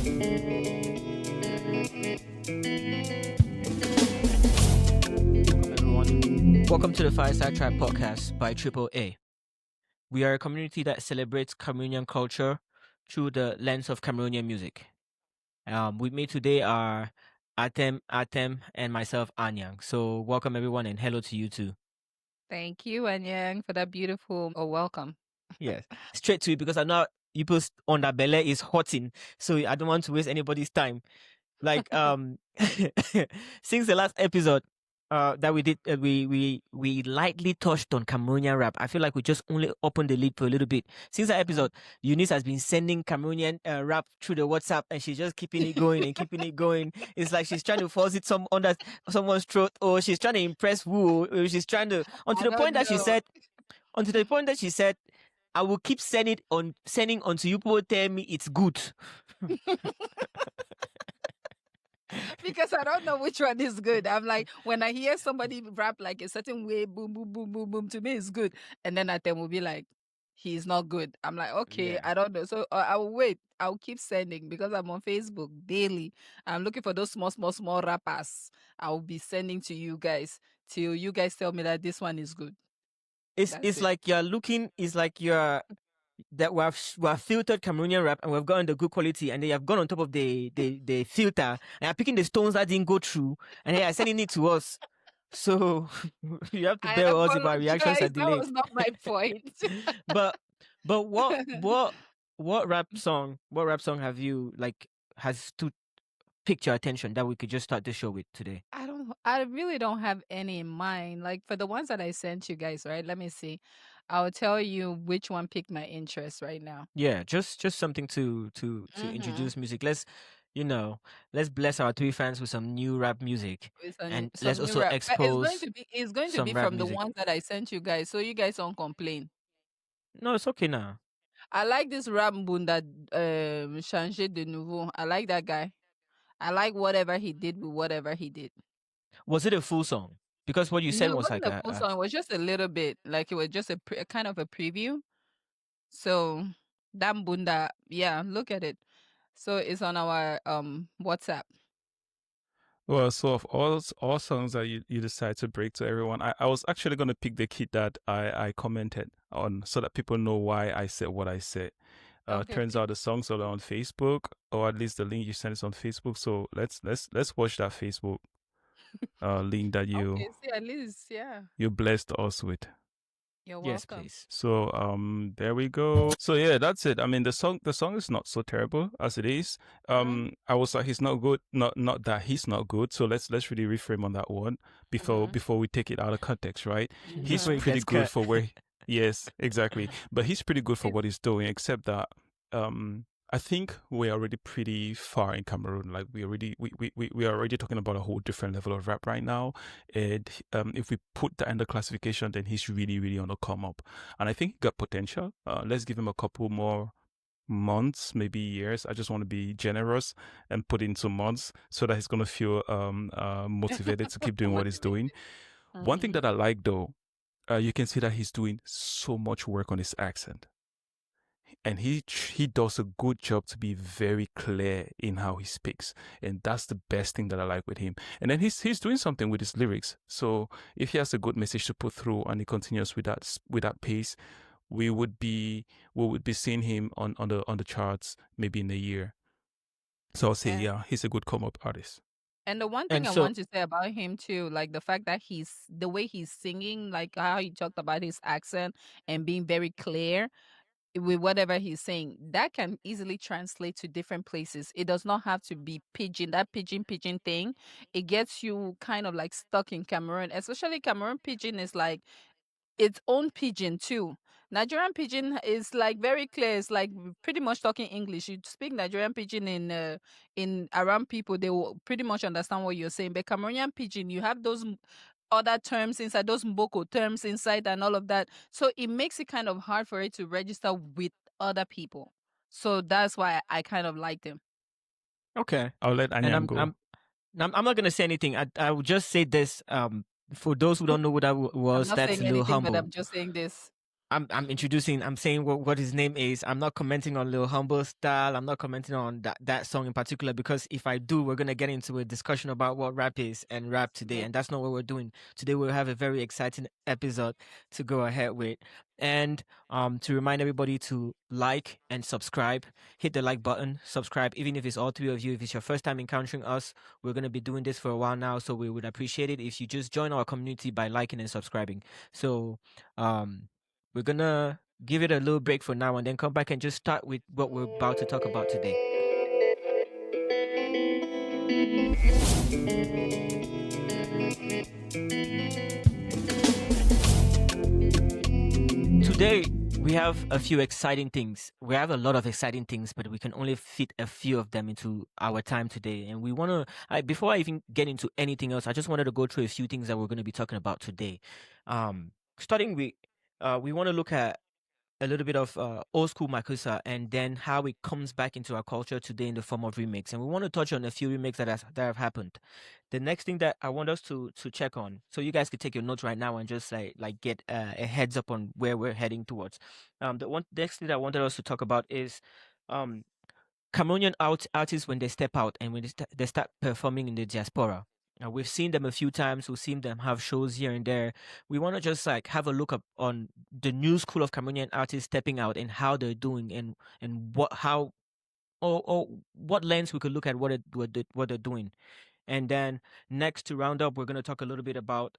Everyone. Welcome to the Fireside Tribe Podcast by Triple A. We are a community that celebrates Cameroonian culture through the lens of Cameroonian music. With me today are Atem, and myself, Anyang. So welcome everyone and hello to you too. Thank you, Anyang, for that beautiful welcome. Yes, straight to it because I know you post on that belly is hotting, so I don't want to waste anybody's time. Like since the last episode that we did, we lightly touched on Cameroonian rap. I feel like we just only opened the lid for a little bit. Since that episode, Eunice has been sending Cameroonian rap through the WhatsApp, and she's just keeping it going and keeping it going. It's like she's trying to force it under someone's throat, or she's trying to impress who, or she's trying to onto the point that she said, I will keep sending until you people tell me it's good. Because I don't know which one is good. I'm like, when I hear somebody rap like a certain way, boom, boom, boom, boom, boom, to me it's good. And then Atem will be like, he's not good. I'm like, okay, Yeah. I don't know. So I will wait. I'll keep sending because I'm on Facebook daily. I'm looking for those small rappers. I'll be sending to you guys till you guys tell me that this one is good. It's like you're looking. It's like you're that we have filtered Cameroonian rap and we've gotten the good quality, and they have gone on top of the filter and are picking the stones that didn't go through, and they are sending it to us. So you have to I bear with us if our reactions are apologize. That delayed. was not my point. but what rap song have you like has to picked your attention that we could just start the show with today? I really don't have any in mind. Like for the ones that I sent you guys, right? Let me see. I'll tell you which one piqued my interest right now. Yeah, just something to introduce music. Let's bless our three fans with some new rap music, and let's Some new also rap. But expose it's going to some be rap from the music. ones that I sent you guys, so you guys don't complain. No, it's okay now. I like this rap bunda Changer de Nouveau. I like that guy. I like whatever he did with whatever he did. Was it a full song? Because what you said No, it was wasn't like a full song. It was just a little bit. Like it was just a kind of a preview. So that bunda, yeah, look at it. So it's on our WhatsApp. Well, so of all songs that you decide to break to everyone, I was actually going to pick the kid that I commented on so that people know why I said what I said. Okay. Turns out the songs are on Facebook, or at least the link you sent is on Facebook. So let's watch that Facebook link that Okay, see, at least, yeah. you blessed us with. You're welcome. yes, please. So there we go. So yeah, that's it. I mean, the song is not so terrible as it is. I was like, he's not good. Not that he's not good. So let's really reframe on that one before we take it out of context, right? He's Before it pretty gets good cut. for where. Yes, exactly. But he's pretty good for what he's doing, except that I think we're already pretty far in Cameroon. Like we are already talking about a whole different level of rap right now. And if we put that in the classification, then he's really on the come up. And I think he got potential. Let's give him a couple more months, maybe years. I just want to be generous and put in some months so that he's gonna feel motivated to keep doing what he's doing. One thing that I like though, you can see that he's doing so much work on his accent. And he does a good job to be very clear in how he speaks, and that's the best thing that I like with him. And then he's doing something with his lyrics. So if he has a good message to put through and he continues with that pace, we would be seeing him on the charts maybe in a year. So I'll say yeah, he's a good come up artist. And the one thing I want to say about him too, like the fact that the way he's singing, like how he talked about his accent and being very clear with whatever he's saying, that can easily translate to different places. It does not have to be pidgin, that pidgin thing. It gets you kind of like stuck in Cameroon, especially Cameroon pidgin is like its own pidgin too. Nigerian pidgin is like very clear. It's like pretty much talking English. You speak Nigerian pidgin in around people, they will pretty much understand what you're saying. But Cameroonian pidgin, you have those other terms inside, those Mboko terms inside and all of that. So it makes it kind of hard for it to register with other people. So that's why I kind of like them. Okay. I'll let Anyang go. I'm not gonna say anything. I will just say this. For those who don't know what that was, I'm not that's saying a little anything, humble. but I'm just saying this. I'm introducing. I'm saying what his name is. I'm not commenting on Lil Humble's style. I'm not commenting on that song in particular, because if I do, we're gonna get into a discussion about what rap is and rap today, and that's not what we're doing today. We'll have a very exciting episode to go ahead with, and to remind everybody to like and subscribe. Hit the like button, subscribe, even if it's all three of you. If it's your first time encountering us, we're gonna be doing this for a while now, so we would appreciate it if you just join our community by liking and subscribing. So we're gonna give it a little break for now and then come back and just start with what we're about to talk about today. Today, we have a few exciting things. We have a lot of exciting things, but we can only fit a few of them into our time today. And we want to, before I even get into anything else, I just wanted to go through a few things that we're going to be talking about today. Starting with, we want to look at a little bit of old school Makusa, and then how it comes back into our culture today in the form of remakes. And we want to touch on a few remakes that have happened. The next thing that I want us to check on, so you guys could take your notes right now and just like get a heads up on where we're heading towards. The next thing that I wanted us to talk about is Cameroonian artists when they step out and when they start performing in the diaspora. We've seen them a few times. We've seen them have shows here and there. We want to just like have a look up on the new school of Cameroonian artists stepping out and how they're doing, and what lens we could look at what they're doing. And then next, to round up, we're going to talk a little bit about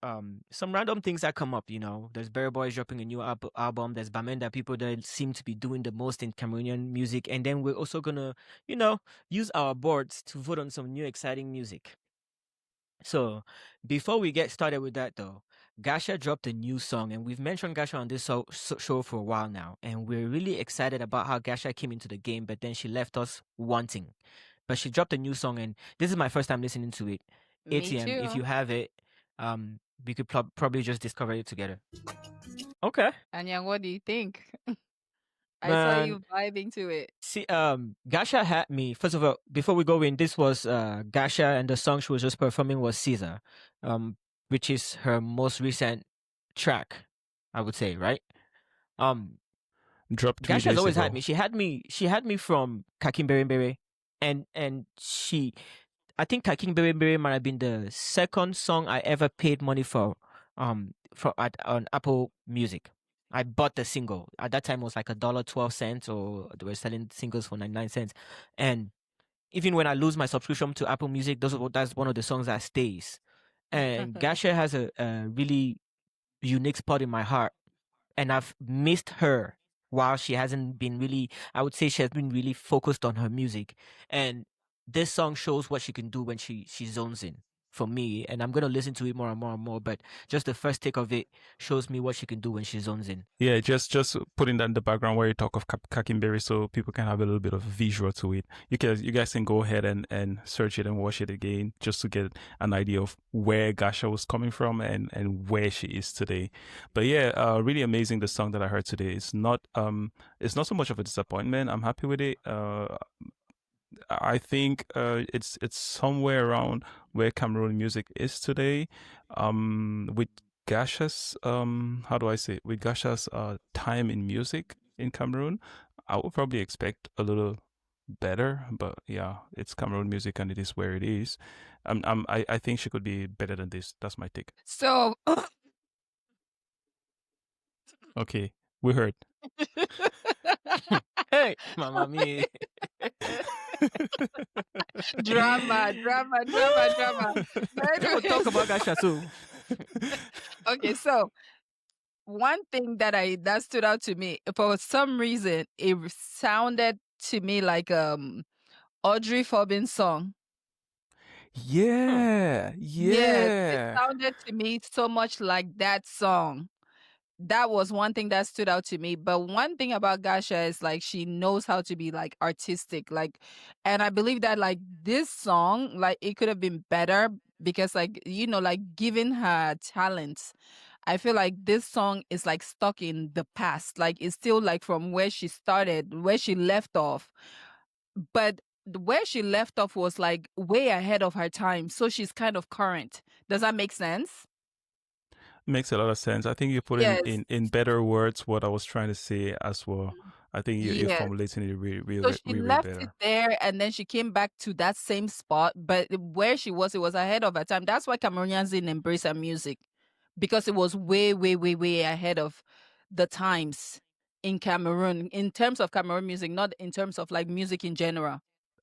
some random things that come up. There's Berry Boys dropping a new album. There's Bamenda, people that seem to be doing the most in Cameroonian music. And then we're also going to, use our boards to vote on some new exciting music. So before we get started with that, though, Gasha dropped a new song, and we've mentioned Gasha on this show for a while now, and we're really excited about how Gasha came into the game, but then she left us wanting. But she dropped a new song, and this is my first time listening to it. Atem, if you have it, we could probably just discover it together. Okay. Anyang, what do you think? I saw you vibing to it. See, Gasha had me. First of all, before we go in, this was Gasha, and the song she was just performing was Caesar, which is her most recent track, I would say, right? Dropped 3 days Gasha's always ago. had me. She had me from Kakim Bere, and I think Kakim Bere might have been the second song I ever paid money for on Apple Music. I bought the single. At that time, it was like $1.12, or they were selling singles for 99 cents. And even when I lose my subscription to Apple Music, that's one of the songs that stays. And Gasha has a really unique spot in my heart. And I've missed her while she hasn't been really, I would say she has been really focused on her music. And this song shows what she can do when she zones in, for me, and I'm going to listen to it more and more and more, but just the first take of it shows me what she can do when she zones in. Yeah, just putting that in the background where you talk of Kakimberi, so people can have a little bit of a visual to it. You guys can go ahead and search it and watch it again just to get an idea of where Gasha was coming from and where she is today. But yeah, really amazing, the song that I heard today. It's not so much of a disappointment. I'm happy with it. I think it's somewhere around where Cameroon music is today. With Gasha's how do I say it? With Gasha's time in music in Cameroon, I would probably expect a little better. But yeah, it's Cameroon music and it is where it is. I think she could be better than this. That's my take. So okay, we heard. Hey, Mama me. drama. We'll talk about Gasha too. Okay, so one thing that stood out to me, for some reason, it sounded to me like Audrey Forbin's song. Yeah. Yes, it sounded to me so much like that song. That was one thing that stood out to me. But one thing about Gasha is like she knows how to be like artistic, like, and I believe that like this song, like it could have been better because like, you know, like given her talents, I feel like this song is like stuck in the past. Like it's still like from where she started, where she left off. But where she left off was like way ahead of her time. So she's kind of current. Does that make sense? Makes a lot of sense. I think you put Yes. in better words what I was trying to say as well. I think you're Yes. formulating it So she really left it better. there, and then she came back to that same spot, but where she was, it was ahead of her time. That's why Cameroonians didn't embrace her music, because it was way, way, way, way ahead of the times in Cameroon, in terms of Cameroon music, not in terms of like music in general.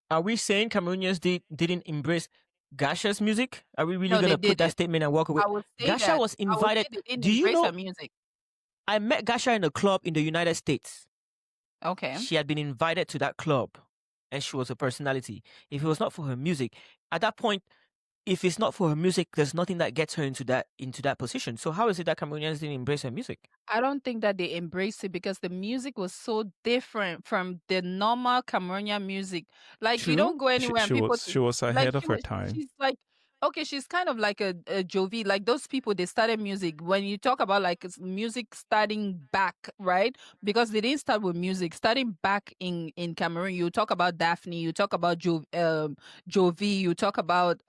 Are we saying Cameroonians didn't embrace Gasha's music? Are we really No, going they to put that didn't. statement and walk away? I would say Gasha that. was I would say invited. they didn't Do you embrace know? her music. I met Gasha in a club in the United States. Okay. She had been invited to that club, and she was a personality. If it was not for her music, at that point, if it's not for her music, there's nothing that gets her into that position. So how is it that Cameroonians didn't embrace her music? I don't think that they embraced it because the music was so different from the normal Cameroonian music. Like True. you don't go anywhere and people She was ahead of her was, time. she's like, okay, she's kind of like a Jovi. Like those people, they started music. When you talk about like music starting back, right? Because they didn't start with music. Starting back in Cameroon, you talk about Daphne, you talk about Jovi, you talk about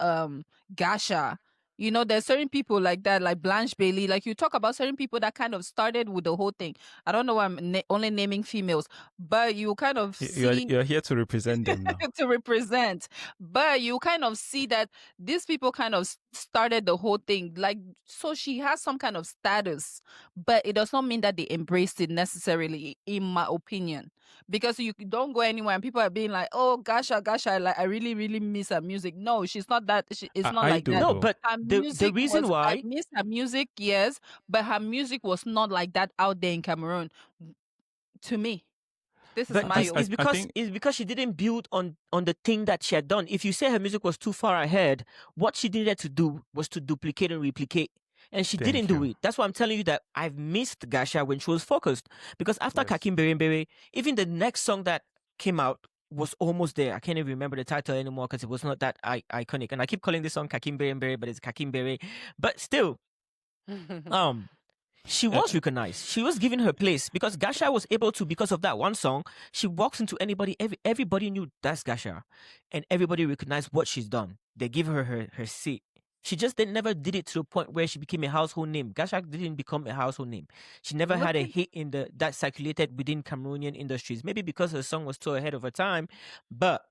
Gasha. You know, there's certain people like that, like Blanche Bailey. Like you talk about certain people that kind of started with the whole thing. I don't know why I'm only naming females, but you kind of see You're here to represent them now. to represent. But you kind of see that these people kind of started the whole thing. Like, so she has some kind of status, but it does not mean that they embraced it necessarily, in my opinion. Because you don't go anywhere and people are being like, "Oh, Gasha, Gasha, like I really, really miss her music." No, she's not that. It's not I like do that. No, though. but Her the music reason was, I why miss her music, yes, but her music was not like that out there in Cameroon. To me, this is But my it's opinion. I think because she didn't build on the thing that she had done. If you say her music was too far ahead, what she needed to do was to duplicate and replicate. And she didn't thank do you. it. That's why I'm telling you that I've missed Gasha when she was focused. Because after Yes. Kakim Bere, even the next song that came out was almost there. I can't even remember the title anymore because it was not that iconic. And I keep calling this song Kakim Bere, but it's Kakim Bere. But still, she was recognized. She was given her place because Gasha was able to, because of that one song, she walks into anybody, everybody knew that's Gasha, and everybody recognized what she's done. They give her her seat. She just never did it to the point where she became a household name. Gasha didn't become a household name. She never had a hit in that circulated within Cameroonian industries. Maybe because her song was so ahead of her time, but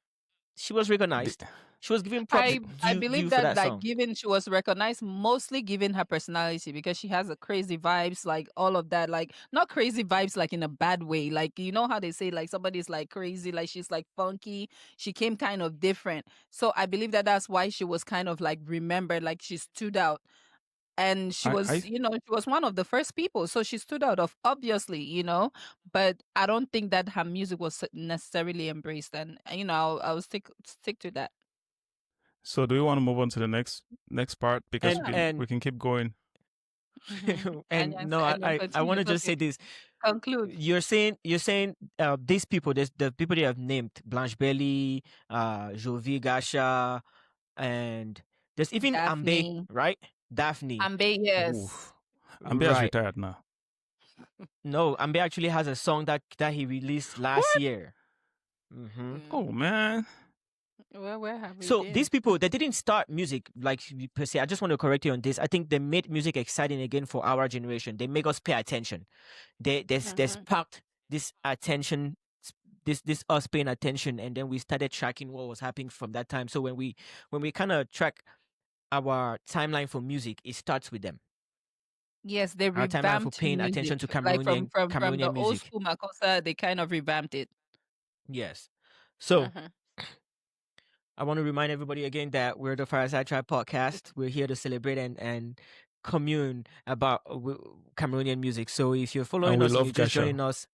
she was recognized. She was given props I due believe for that that like song. given she was recognized mostly given her personality, because she has a crazy vibes, like all of that, like not crazy vibes like in a bad way, like you know how they say like somebody's like crazy, like she's like funky. She came kind of different, so I believe that that's why she was kind of like remembered, like she stood out. And she was, you know, she was one of the first people, so she stood out, of obviously, you know. But I don't think that her music was necessarily embraced, and you know, I'll stick to that. So do we want to move on to the next part, because And we can keep going. and no, I want to just say this. Conclude. You're saying these people, the people they have named, Blanche Belly, Jovi, Gasha, and there's even Daphne. Ambe, right? Daphne. Ambe, yes. Oof. Ambe has Right. retired now. No, Ambe actually has a song that he released last year. Oh man. Well, where have we So been? these people, they didn't start music like per se. I just want to correct you on this. I think they made music exciting again for our generation. They make us pay attention. They sparked this attention, this us paying attention, and then we started tracking what was happening from that time. So when we kind of track our timeline for music, it starts with them. Yes, they Our timeline for revamped paying music. attention to Like Cameroonian from Cameroonian the old music. school Makossa, they kind of revamped it. Yes. So I want to remind everybody again that we're the Fireside Tribe Podcast. We're here to celebrate and commune about Cameroonian music. So if you're following us and you're just joining us,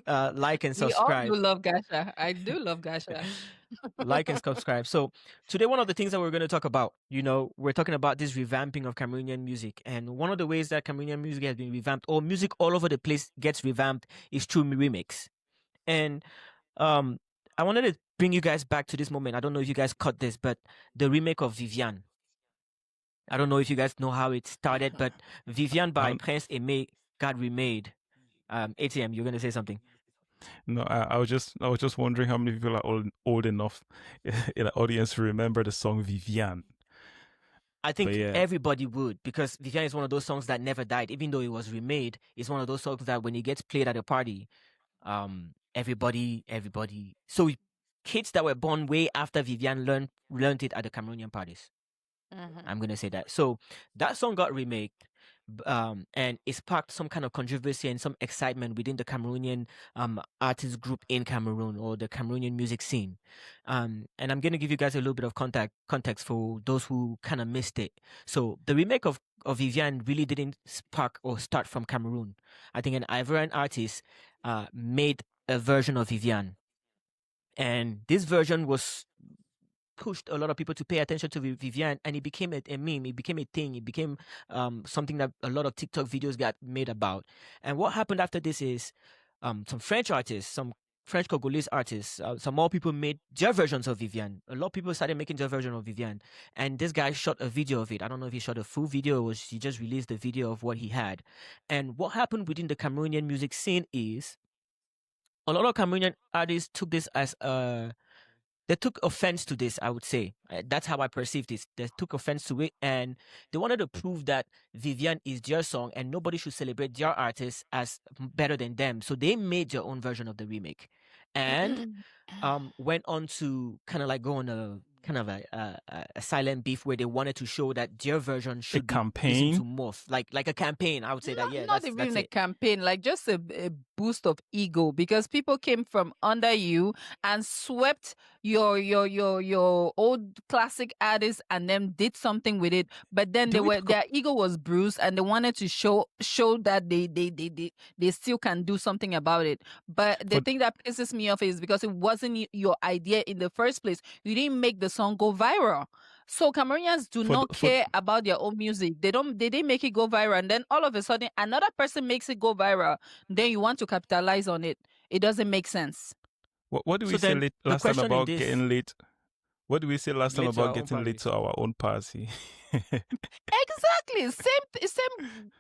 like and subscribe. We all do love Gasha. I do love Gasha. Like and subscribe. So today, one of the things that we're going to talk about, you know, we're talking about this revamping of Cameroonian music. And one of the ways that Cameroonian music has been revamped, or music all over the place gets revamped, is through remakes. And I wanted to bring you guys back to this moment. I don't know if you guys caught this, but the remake of Vivian. I don't know if you guys know how it started, but Vivian by Prince Aimé got remade. Atem, you're going to say something? No, I was just wondering how many people are old enough in the audience to remember the song Vivian. I think everybody would, because Vivian is one of those songs that never died, even though it was remade. It's one of those songs that when it gets played at a party, everybody. So kids that were born way after Vivian learned it at the Cameroonian parties. I'm gonna say that. So that song got remade, and it sparked some kind of controversy and some excitement within the Cameroonian artist group in Cameroon, or the Cameroonian music scene. And I'm gonna give you guys a little bit of context for those who kind of missed it. So the remake of Vivian really didn't spark or start from Cameroon. I think an Ivorian artist made a version of Vivian, and this version was pushed a lot of people to pay attention to Vivian, and it became a meme. It became a thing. It became something that a lot of TikTok videos got made about. And what happened after this is some French artists, some French Congolese artists, some more people made their versions of Vivian. A lot of people started making their version of Vivian, and this guy shot a video of it. I don't know if he shot a full video or he just released the video of what he had. And what happened within the Cameroonian music scene is a lot of Cameroonian artists took this as they took offense to this, I would say. That's how I perceived this. They took offense to it, and they wanted to prove that Vivian is their song and nobody should celebrate their artist as better than them. So they made their own version of the remake, and went on to kind of like go on a kind of a silent beef where they wanted to show that their version should be listened to more, like a campaign. I would say not even a campaign, like just a boost of ego, because people came from under you and swept your old classic artists and then did something with it. But then their ego was bruised, and they wanted to show that they still can do something about it. But the thing that pisses me off is because it wasn't your idea in the first place. You didn't make the song go viral. So Cameroonians do not care about their own music. They didn't make it go viral, and then all of a sudden another person makes it go viral. Then you want to capitalize on it. It doesn't make sense. What do we say last time about getting late? What do we say last time about getting late to our own party? Exactly. Same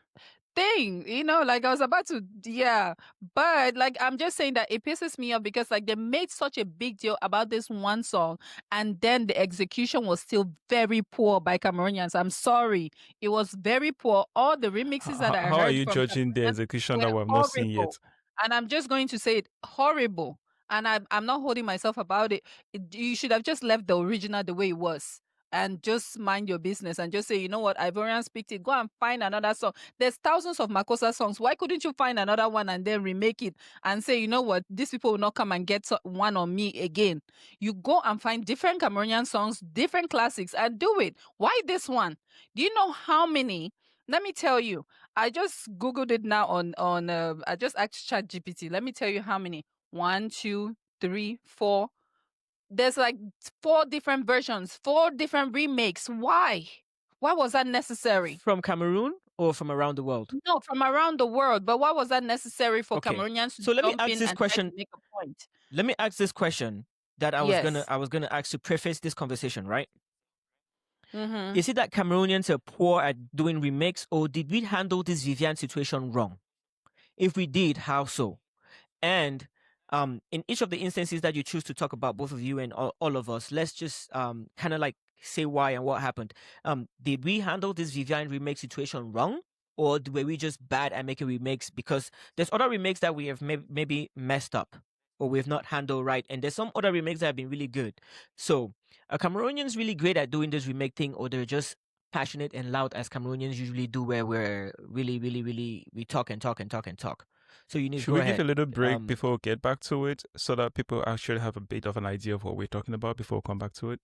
thing, like I was about to, but like I'm just saying that it pisses me off because like they made such a big deal about this one song, and then the execution was still very poor by Cameroonians. I'm sorry, it was very poor. All the remixes that I heard. How are you judging the execution that we have not seen yet? And I'm just going to say it, horrible. And I'm not holding myself about it. You should have just left the original the way it was, and just mind your business and just say, you know what, Ivorians picked it. Go and find another song. There's thousands of Makossa songs. Why couldn't you find another one and then remake it and say, you know what, these people will not come and get one on me again. You go and find different Cameroonian songs, different classics, and do it. Why this one? Do you know how many? Let me tell you. I just Googled it now on I just asked ChatGPT. Let me tell you how many. 1, 2, 3, 4. There's like 4 different versions, 4 different remakes. Why? Why was that necessary? From Cameroon or from around the world? No, from around the world. But why was that necessary for Cameroonians to let me ask this question. Make a point? Let me ask this question that I was gonna ask to preface this conversation, right? Mm-hmm. Is it that Cameroonians are poor at doing remakes, or did we handle this Vivian situation wrong? If we did, how so? And in each of the instances that you choose to talk about, both of you and all of us, let's just kind of like say why and what happened. Did we handle this Vivian remake situation wrong, or were we just bad at making remakes? Because there's other remakes that we have maybe messed up or we've not handled right, and there's some other remakes that have been really good. So are Cameroonians really great at doing this remake thing, or they're just passionate and loud as Cameroonians usually do, where we're really, really, really, we talk and talk and talk and talk? So you need Should we give a little break before we get back to it, so that people actually have a bit of an idea of what we're talking about before we come back to it?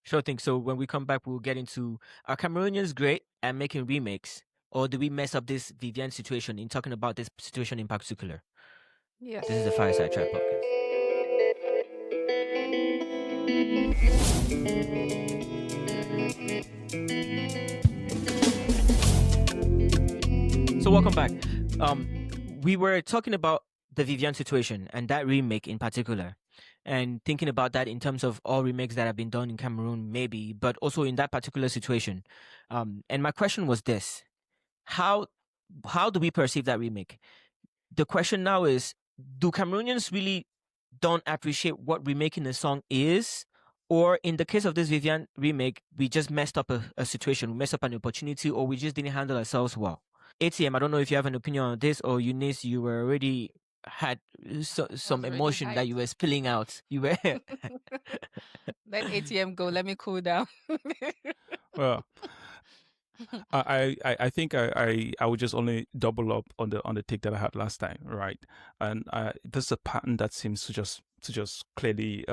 Sure thing. So when we come back, we'll get into, are Cameroonians great at making remakes, or do we mess up this Vivian situation in talking about this situation in particular? Yeah. This is the Fireside Tribe Podcast. So welcome back. We were talking about the Vivian situation and that remake in particular, and thinking about that in terms of all remakes that have been done in Cameroon, maybe, but also in that particular situation. And my question was this: how do we perceive that remake? The question now is, do Cameroonians really don't appreciate what remaking a song is, Or in the case of this Vivian remake, we just messed up a situation, we messed up an opportunity, or we just didn't handle ourselves well. ATM, I don't know if you have an opinion on this, or Eunice, you were already had some emotion that you were spilling out. You were Let ATM go. Let me cool down. Well, I think I would just only double up on the take that I had last time, right? And there's a pattern that seems to just clearly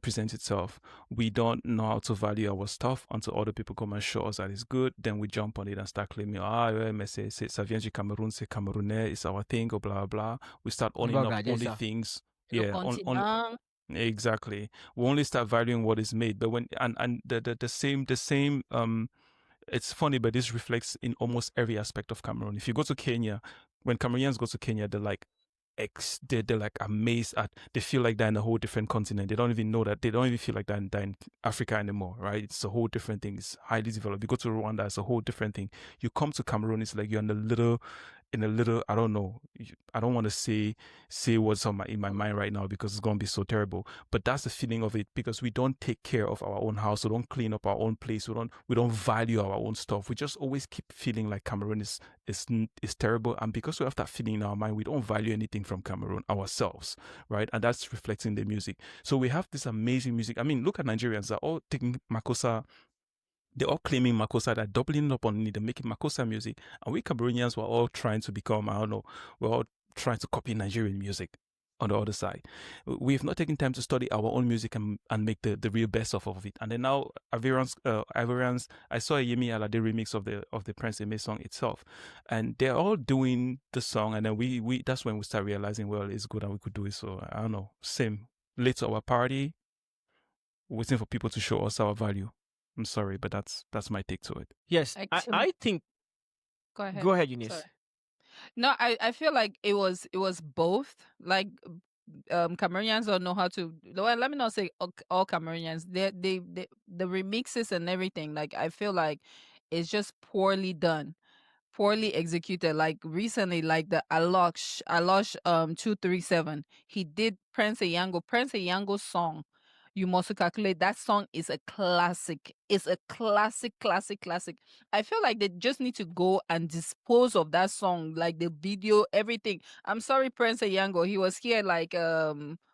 present itself. We don't know how to value our stuff until other people come and show us that it's good. Then we jump on it and start claiming, ouais, mais ça vient du Cameroun, c'est camerounais, it's our thing, or blah blah. We start owning up only things. Yeah, on exactly. We only start valuing what is made, but when and the same it's funny, but this reflects in almost every aspect of Cameroon. If you go to Kenya, when Cameroonians go to Kenya, they're like they're like amazed at, they feel like they're in a whole different continent. They don't even know that, they don't even feel like they're in Africa anymore, right? It's a whole different thing. It's highly developed. You go to Rwanda, it's a whole different thing. You come to Cameroon, it's like you're in a little, I don't know, I don't want to say what's in my mind right now because it's going to be so terrible, but that's the feeling of it, because we don't take care of our own house, we don't clean up our own place, we don't value our own stuff. We just always keep feeling like Cameroon is terrible, and because we have that feeling in our mind, we don't value anything from Cameroon ourselves, right? And that's reflecting the music. So we have this amazing music. I mean, look at Nigerians, they're all taking Makossa. They're all claiming Makossa, they're doubling up on it, they're making Makossa music. And we Cameroonians were all trying to become, I don't know, we're all trying to copy Nigerian music on the other side. We've not taken time to study our own music and make the real best of it. And then now, Ivorians, I saw a Yemi Alade remix of the Prince Aimé song itself. And they're all doing the song, and then we that's when we start realizing, well, it's good and we could do it. So, I don't know, same. Late to our party, waiting for people to show us our value. I'm sorry, but that's my take to it. Yes, I think. Go ahead. Go ahead, Eunice. Sorry. No, I feel like it was both. Like Cameroonians don't know how to. Well, let me not say all Cameroonians. The remixes and everything. Like I feel like it's just poorly done, poorly executed. Like recently, like the Alosh 237. He did Prince Eyango's song. You must calculate, that song is a classic. It's a classic. I feel like they just need to go and dispose of that song, like the video, everything. I'm sorry, Prince Eyango. He was here like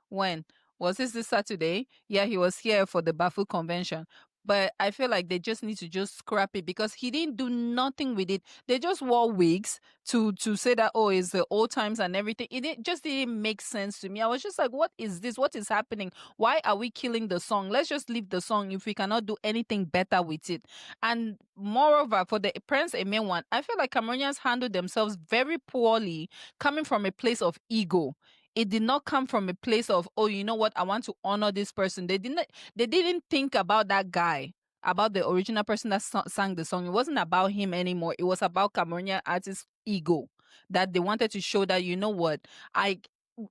when was this Saturday? Yeah, he was here for the Bafu convention. But I feel like they just need to just scrap it because he didn't do nothing with it. They just wore wigs to say that, oh, it's the old times and everything. Just didn't make sense to me. I was just like, what is this? What is happening? Why are we killing the song? Let's just leave the song if we cannot do anything better with it. And moreover, for the Prince Aimé one, I feel like Cameroonians handled themselves very poorly, coming from a place of ego. It did not come from a place of, oh, you know what, I want to honor this person. They didn't think about that guy, about the original person that sang the song. It wasn't about him anymore. It was about Cameroonian artist's ego, that they wanted to show that, you know what,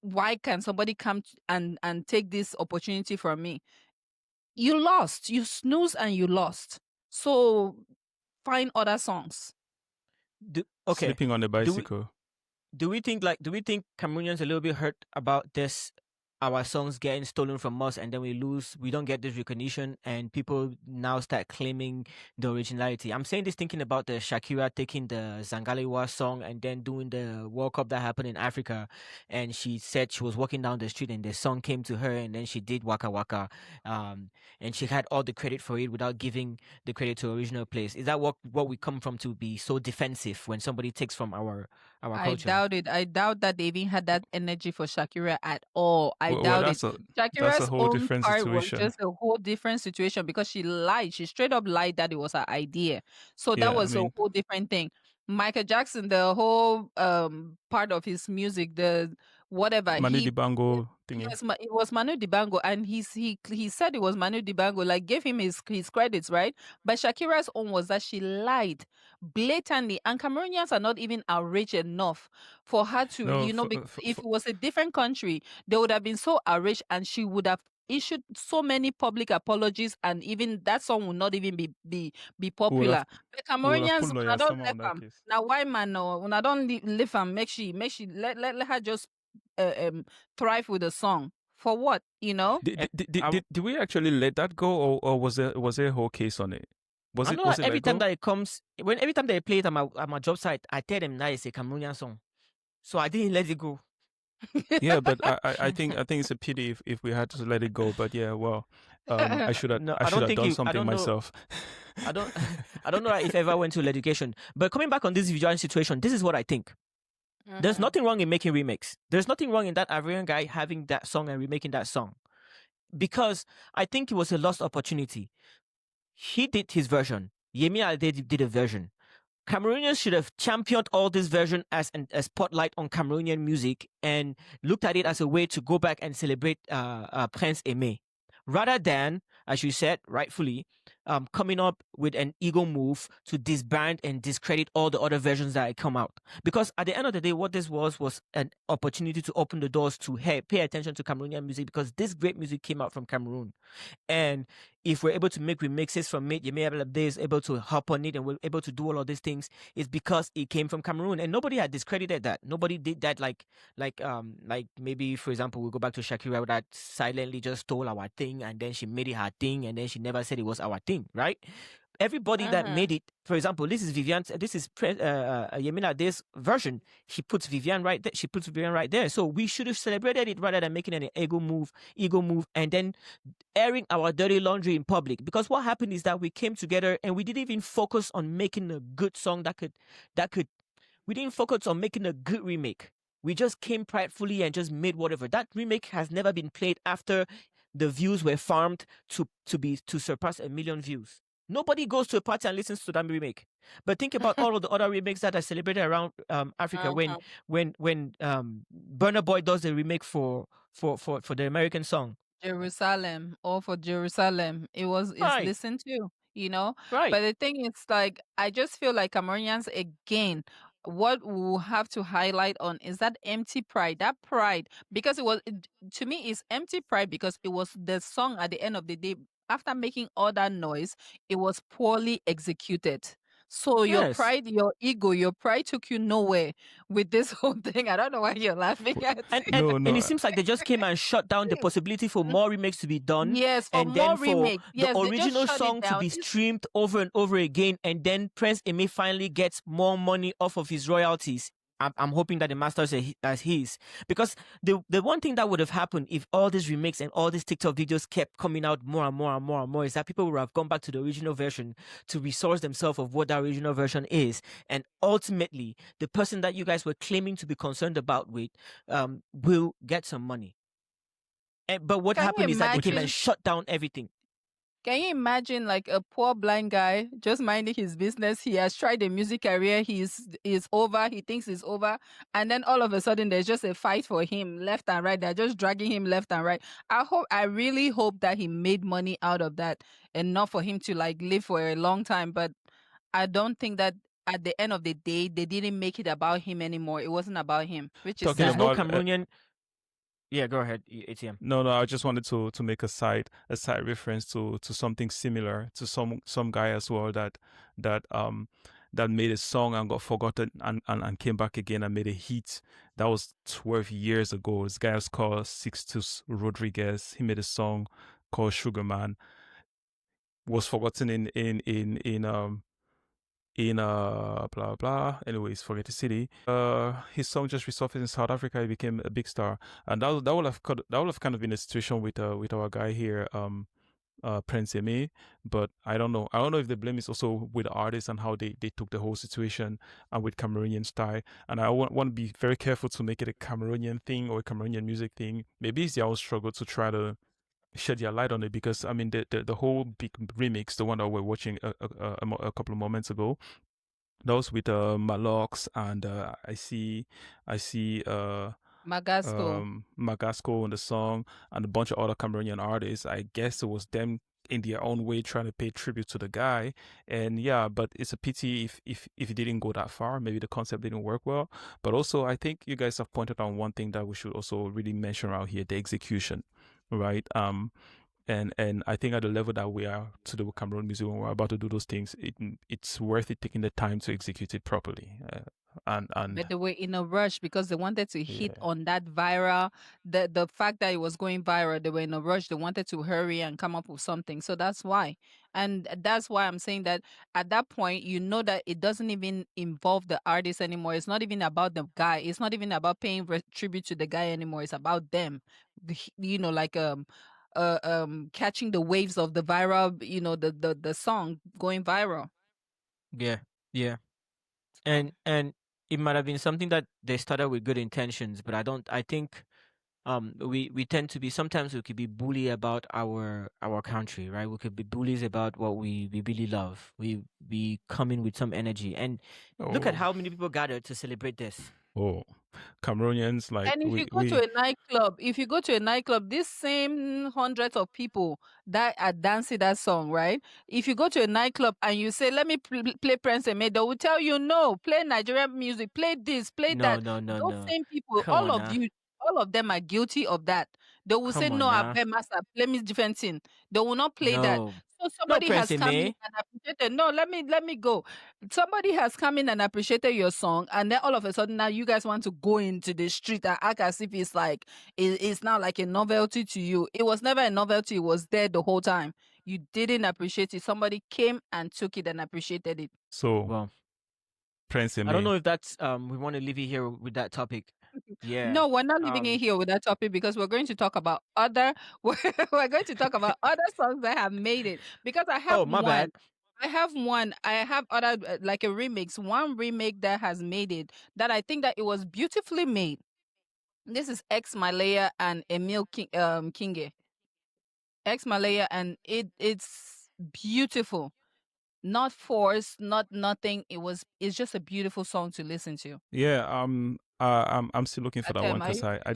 why can somebody come and take this opportunity from me? You lost. You snooze and you lost. So find other songs. Okay. Sleeping on the bicycle. Do we think Cameroonians a little bit hurt about this, our songs getting stolen from us, and then we don't get this recognition, and people now start claiming the originality? I'm saying this thinking about the Shakira taking the Zangalewa song and then doing the World Cup that happened in Africa, and she said she was walking down the street and the song came to her, and then she did Waka Waka, and she had all the credit for it without giving the credit to original place. Is that what we come from, to be so defensive when somebody takes from our culture? I doubt that they even had that energy for Shakira at all. I doubt it. Shakira's own part was just a whole different situation because she lied. She straight up lied that it was her idea. So that was a whole different thing. Michael Jackson, the whole part of his music, the whatever. Manu Dibango thing. Yes, it was Manu Dibango, and he said it was Manu Dibango, like gave him his credits, right? But Shakira's own was that she lied blatantly, and Cameroonians are not even outraged enough for her to, if it was a different country, they would have been so outraged, and she would have issued so many public apologies, and even that song would not even be popular. The Cameroonians, when I don't let them. Now why man no? When I don't leave them, make she let her just thrive with the song For what, you know? Did we actually let that go, or was there a whole case on it? Was I it know was that it every let time go? that it comes, every time they play it at my job site, I tell them that it's a Cameroonian song. So I didn't let it go. Yeah, but I think it's a pity if we had to let it go. But yeah, well, I should have No, I I should don't have think done you. I something don't know. myself. I don't. I don't know if I ever went to education. But coming back on this Vivian situation, this is what I think. There's nothing wrong in making remakes. There's nothing wrong in that Ivorian guy having that song and remaking that song, because I think it was a lost opportunity. He did his version. Yemi Alade did a version. Cameroonians should have championed all this version as a spotlight on Cameroonian music and looked at it as a way to go back and celebrate Prince Aimé, rather than, as you said rightfully, coming up with an ego move to disband and discredit all the other versions that had come out. Because at the end of the day, what this was an opportunity to open the doors to, hey, pay attention to Cameroonian music, because this great music came out from Cameroon. And if we're able to make remixes from it, you may have days able to hop on it and we're able to do all of these things, it's because it came from Cameroon. And nobody had discredited that. Nobody did that like maybe, for example, we go back to Shakira, that silently just stole our thing and then she made it her thing and then she never said it was our thing, right? Everybody that made it, for example, this is Vivian, this is Yemina Day's version. She puts Vivian right there. She puts Vivian right there. So we should have celebrated it rather than making an ego move, and then airing our dirty laundry in public. Because what happened is that we came together and we didn't even focus on making a good song we didn't focus on making a good remake. We just came pridefully and just made whatever. That remake has never been played after the views were farmed to surpass 1 million views. Nobody goes to a party and listens to that remake. But think about all of the other remakes that are celebrated around Africa. When Burna Boy does a remake for the American song, Jerusalem, or for Jerusalem, it's right, listened to, you know. right, But the thing is, like, I just feel like Cameroonians again. What we'll have to highlight on is that empty pride. That pride, because to me, it's empty pride because it was the song at the end of the day. After making all that noise, it was poorly executed. So your yes. pride, your ego, your pride took you nowhere with this whole thing. I don't know why you're laughing at And, it. and, No, and no. it seems like they just came and shut down the possibility for more remakes to be done, Yes, for and then more for remakes. the Yes, they just original shut it song to down. be streamed over and over again, and then Prince Aimé finally gets more money off of his royalties. I'm hoping that the masters as his, because the one thing that would have happened if all these remakes and all these TikTok videos kept coming out more and more and more and more is that people would have gone back to the original version to resource themselves of what that original version is, and ultimately the person that you guys were claiming to be concerned about with will get some money. But what Can you happened is that they came and imagine? shut down everything. Can you imagine, like, a poor blind guy just minding his business? He has tried a music career. He's over. He thinks it's over, and then all of a sudden there's just a fight for him left and right. They're just dragging him left and right. I really hope that he made money out of that, enough for him to like live for a long time. But I don't think that at the end of the day they didn't make it about him anymore. It wasn't about him, which is Talking There's sad. no about Cameroonian. Yeah, go ahead, ATM. no, I just wanted to make a side reference to something similar to some guy as well that made a song and got forgotten and came back again and made a hit. That was 12 years ago. This guy was called Sixtus Rodriguez. He made a song called Sugar Man. Was forgotten in blah blah. Anyways, forget the city. His song just resurfaced in South Africa. He became a big star, and that would have kind of been a situation with our guy here, Prince Aimé. But I don't know. I don't know if the blame is also with the artists and how they took the whole situation and with Cameroonian style. And I want to be very careful to make it a Cameroonian thing or a Cameroonian music thing. Maybe it's their own struggle to try to shed your light on it, because I mean the whole big remix, the one that we're watching a couple of moments ago, that was with Malox and I see Magasco. Magasco on the song and a bunch of other Cameroonian artists. I guess it was them in their own way trying to pay tribute to the guy. And yeah, but it's a pity if it didn't go that far. Maybe the concept didn't work well. But also I think you guys have pointed on one thing that we should also really mention around here: the execution, right? And I think at the level that we are to the Cameroon music, when we're about to do those things, it's worth it taking the time to execute it properly. But they were in a rush because they wanted to hit Yeah. on that viral, the fact that it was going viral. They were in a rush. They wanted to hurry and come up with something. So that's why. And that's why I'm saying that at that point, you know that it doesn't even involve the artist anymore. It's not even about the guy. It's not even about paying tribute to the guy anymore. It's about them. You know, like catching the waves of the viral, you know, the song going viral. Yeah. And it might have been something that they started with good intentions, but I think we tend to be, sometimes we could be bully about our country, right? We could be bullies about what we really love. We come in with some energy, and look at how many people gathered to celebrate this. Cameroonians, like, and if you go to a nightclub, these same hundreds of people that are dancing that song, right? If you go to a nightclub and you say, "Let me play Prince and May," they will tell you, "No, play Nigerian music, play this, play that." No. Those same people, Come on now. all of them are guilty of that. They will say, Come on "No, I now. beg master, play me different thing." They will not play that. No. So somebody Prince has come in May. and appreciated. No, let me go. Somebody has come in and appreciated your song, and then all of a sudden now you guys want to go into the street and act as if it's like it's now like a novelty to you. It was never a novelty. It was there the whole time. You didn't appreciate it. Somebody came and took it and appreciated it. So, Well, Prince I don't know if that's we want to leave it here with that topic. Yeah. No, we're not leaving it here with that topic because we're going to talk about other we're going to talk about other songs that have made it. Because I have my one. bad. I have one. I have other like a remix. One remake that has made it that I think that it was beautifully made. This is Ex Malaya and Emil Kinge. Ex Malaya, and it's beautiful. Not forced, not nothing. It's just a beautiful song to listen to. Yeah, I'm still looking for that one because I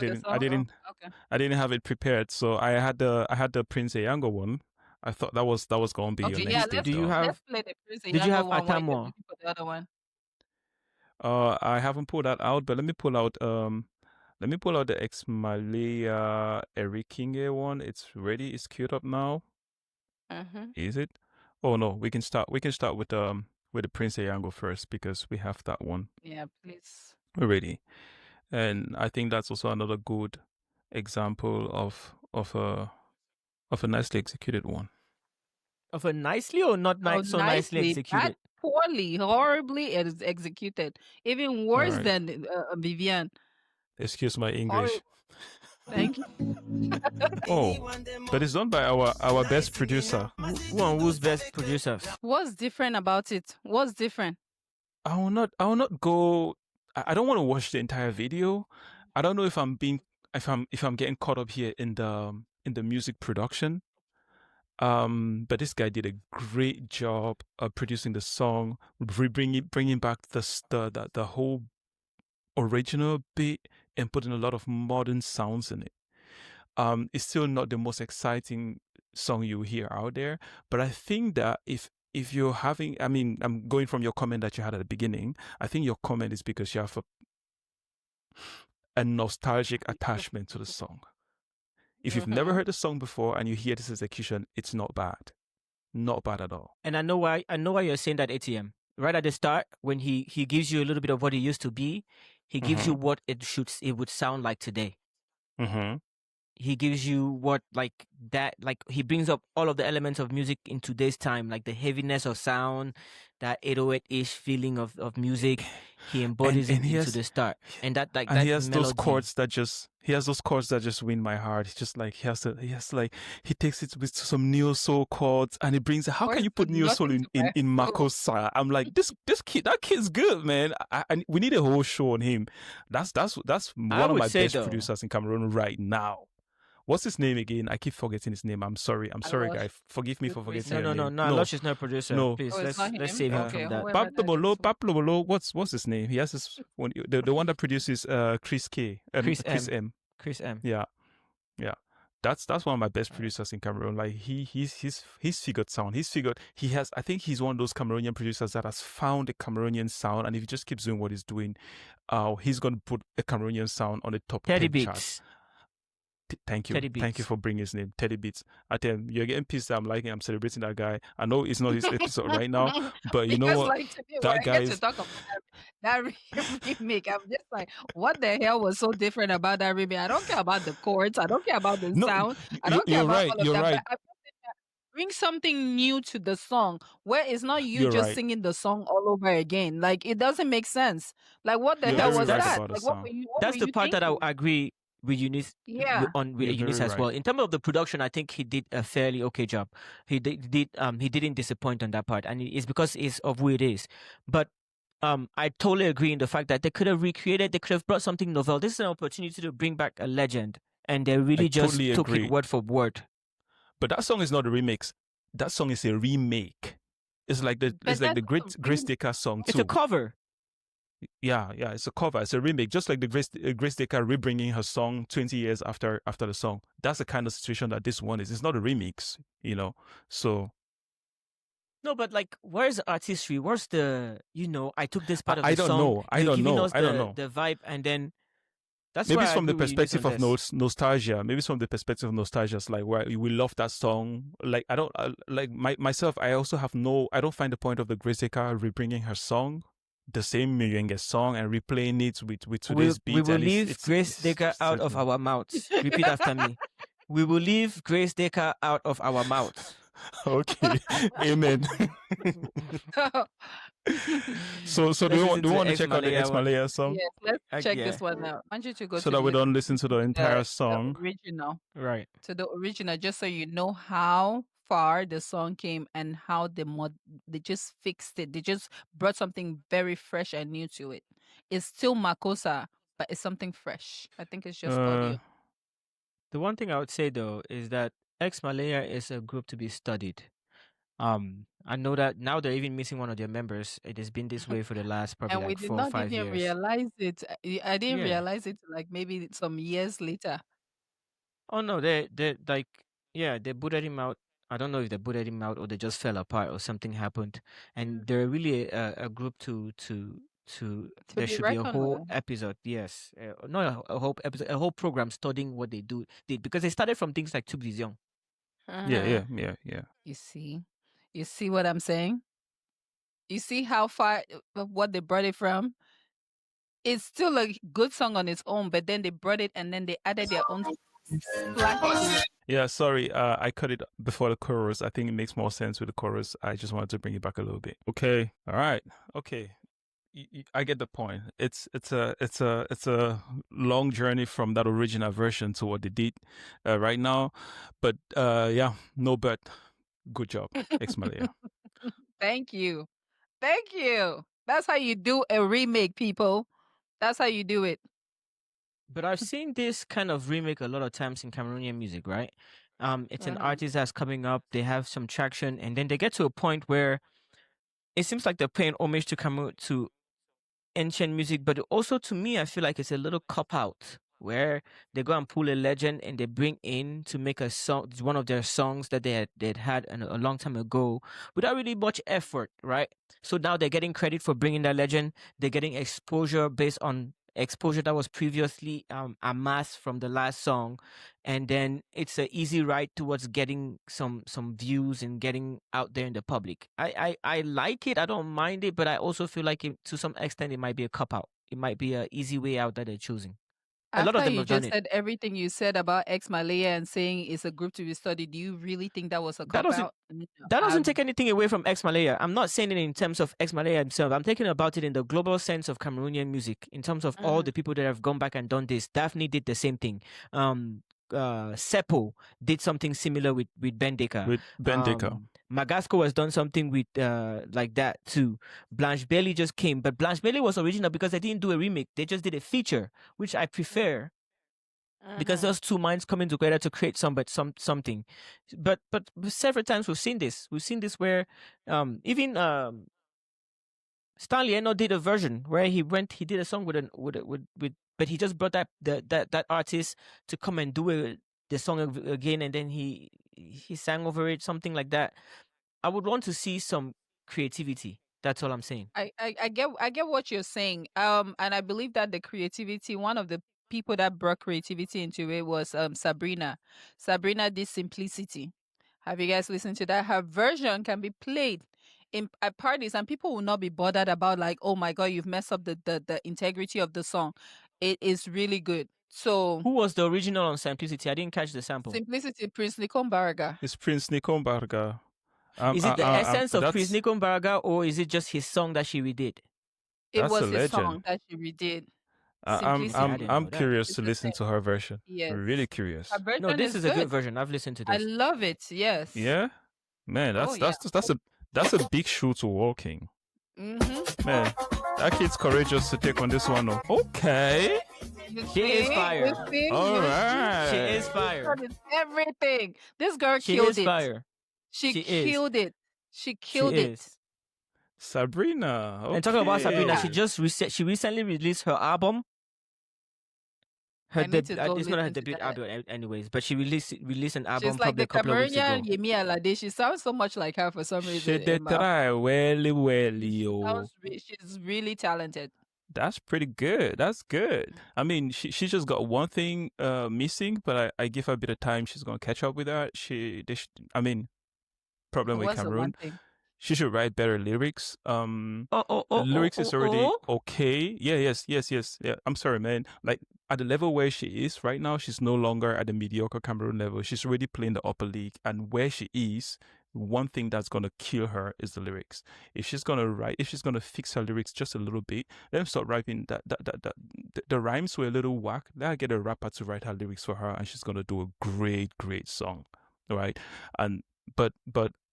didn't have it prepared. So I had the Prince Eyango one. I thought that was going to be your next thing. Do you have? Let's play the Prince Did you have Eyango one Atem? for the other one. I haven't pulled that out, but let me pull out the Ex Malaya Eric Kinge one. It's ready. It's queued up now. Is it? Oh no, we can start with the Prince Eyango first because we have that one. Yeah, please. We're ready. And I think that's also another good example of a nicely executed one. Of a nicely or not so nicely executed? Poorly, horribly executed. Even worse than Vivian. Excuse my English. Thank you. Oh, but it's done by our best producer. Who's best producer? What's different about it? What's different? I will not go. I don't want to watch the entire video. I don't know if I'm getting caught up here in the music production. But this guy did a great job of producing the song, bringing back the whole original beat and putting a lot of modern sounds in it. It's still not the most exciting song you hear out there, but I think that if you're having, I mean, I'm going from your comment that you had at the beginning, I think your comment is because you have a nostalgic attachment to the song. If you've never heard the song before and you hear this execution, it's not bad. Not bad at all. And I know why you're saying that, ATM. Right at the start, when he gives you a little bit of what it used to be, he gives you what it would sound like today. He gives you what he brings up all of the elements of music in today's time, like the heaviness of sound, that 808-ish feeling of music. He embodies it into the start, and that he has melody. those chords that just win my heart. It's just like he takes it with some neo soul chords and he brings it. How can you put neo soul in Marco's style? I'm like, that kid's good, man. We need a whole show on him. That's one of my best producers in Cameroon right now. What's his name again? I keep forgetting his name. I'm sorry, guys. Forgive me for forgetting his name. No. Lush is not a producer. No, please, let's save him from that. Pablo Bolo. What's his name? He has this one. The one that produces Chris M. Yeah. That's one of my best producers in Cameroon. Like he's figured sound. I think he's one of those Cameroonian producers that has found the Cameroonian sound, and if he just keeps doing what he's doing, he's gonna put a Cameroonian sound on the top 10 charts. Thank you. Teddy Thank you Beats. for bringing his name. Teddy Beats. Atem, you're getting pissed. I'm celebrating that guy. I know it's not his episode right now, but you know Because what? like today when That I guy get to is talk about that remake, I'm just like, what the hell was so different about that remake? I don't care about the chords, I don't care about the no. sound, I don't care You're about right. all of You're that, but right. I feel that bring something new to the song where it's not you You're just right. singing the song all over again. Like it doesn't make sense. Like what the You're hell very was right That's that? about the Like song. what were that's the you part that I thinking? agree with Eunice Yeah. with You're Eunice very as well. right. In terms of the production, I think he did a fairly okay job. He didn't disappoint on that part, and it's because it's of who it is. But I totally agree in the fact that they could have recreated, they could have brought something novel. This is an opportunity to bring back a legend, and they I really just totally took it agree. word for word. But that song is not a remix. That song is a remake. It's like the But that's Grace Dicker song It's a too. cover. Yeah, it's a cover. It's a remake, just like the Grace Dicker rebringing her song 20 years after the song. That's the kind of situation that this one is. It's not a remix, So No, but like, where's the artistry? Where's the, I took this part of I the don't song. know. I You're don't giving know. us I don't know. the vibe, and then that's Maybe why it's I from the agree with Eunice on perspective of this. nostalgia. Maybe it's from the perspective of nostalgia. It's like where we love that song. Like I don't like myself. I also have I don't find the point of the Grace Dicker rebringing her song, the same Merengue song, and replaying it with today's We beats. will And leave Grace it's Decker out of our mouths. Repeat after me. We will leave Grace Decker out of our mouths. Okay, amen. So do you want to check out the Ex Malaya song? Yes, let's check Yeah. this one out. I want you to go So to that we the don't listen to the entire song. original. Right. To the original, just so you know how far the song came and how they just fixed it. They just brought something very fresh and new to it. It's still Makosa, but it's something fresh. I think it's just audio. The one thing I would say though is that Ex Malaya is a group to be studied. I know that now they're even missing one of their members. It has been this way for the last probably And we like did 4 or not 5 even years. realize it. I didn't Yeah. realize it like maybe some years later. Oh no, they like they booted him out. I don't know if they booted him out or they just fell apart or something happened. And they're really a group to there be should be a reckoned whole with. episode, yes, not a whole episode, a whole program studying what they did because they started from things like Tube Vision. Yeah. You see what I'm saying? You see how far what they brought it from? It's still a good song on its own, but then they brought it and then they added their own splash to it. Yeah, sorry, I cut it before the chorus. I think it makes more sense with the chorus. I just wanted to bring it back a little bit. Okay, all right, okay. I get the point. It's a long journey from that original version to what they did right now, but yeah, no, but good job, Ex Malaya. Thank you. That's how you do a remake, people. That's how you do it. But I've seen this kind of remake a lot of times in Cameroonian music, right? It's an artist that's coming up, they have some traction, and then they get to a point where it seems like they're paying homage to Cameroon, to ancient music, but also to me, I feel like it's a little cop out where they go and pull a legend and they bring in to make a song, one of their songs that they'd had a long time ago without really much effort, right? So now they're getting credit for bringing that legend. They're getting exposure based on exposure that was previously amassed from the last song, and then it's an easy ride towards getting some views and getting out there in the public. I like it. I don't mind it, but I also feel like to some extent it might be a cop out. It might be an easy way out that they're choosing. A lot of After them you have done just it. said everything you said about Ex Malaya and saying it's a group to be studied, do you really think that was a cop out? That doesn't take anything away from Ex Malaya. I'm not saying it in terms of Ex Malaya himself. I'm thinking about it in the global sense of Cameroonian music, in terms of all the people that have gone back and done this. Daphne did the same thing. Seppo did something similar with Ben Decker. With Ben Decker. Magasco has done something with like that too. Blanche Bailey just came, but Blanche Bailey was original because they didn't do a remake. They just did a feature, which I prefer. Because those two minds coming together to create something, but several times we've seen this. We've seen this where even Stanley Eno did a version where he did a song with but he just brought that artist to come and do the song again, and then he sang over it, something like that. I would want to see some creativity. That's all I'm saying. I get what you're saying. And I believe that the creativity, one of the people that brought creativity into it was Sabrina. Sabrina did Simplicity. Have you guys listened to that? Her version can be played at parties, and people will not be bothered about like, oh my god, you've messed up the integrity of the song. It is really good. So who was the original on Simplicity? I didn't catch the sample. Simplicity, Prince Nikombarga. It's Prince Nikombarga. Is it the essence of Prince Nikombarga, or is it just his song that she redid? It was his song that she redid. I'm curious to listen to her version. Yes. Really curious. No, this is a good version. I've listened to this. I love it. Yes. Yeah, man, that's a big shoe to walk in. Mm-hmm. Man, that kid's courageous to take on this one. Okay. She is fire. All right. She is fire. Everything. This girl killed it. She is fire. She killed it. She killed it. Sabrina. Okay. And talking about Sabrina, she recently released her album. It's not her debut album, anyways. But she released an album. She's like the Cameroonian Yemi Alade. She sounds so much like her for some reason. She did try well. She's really talented. That's pretty good. That's good. I mean, she just got one thing missing, but I give her a bit of time. She's gonna catch up with that. Problem with Cameroon. She should write better lyrics. Lyrics is already okay. Yes. Yeah. I'm sorry, man. Like at the level where she is right now, she's no longer at the mediocre Cameroon level. She's already playing the upper league, and where she is, one thing that's gonna kill her is the lyrics. If she's gonna fix her lyrics just a little bit, let them start writing the rhymes were a little whack. Let her get a rapper to write her lyrics for her, and she's gonna do a great song, right? But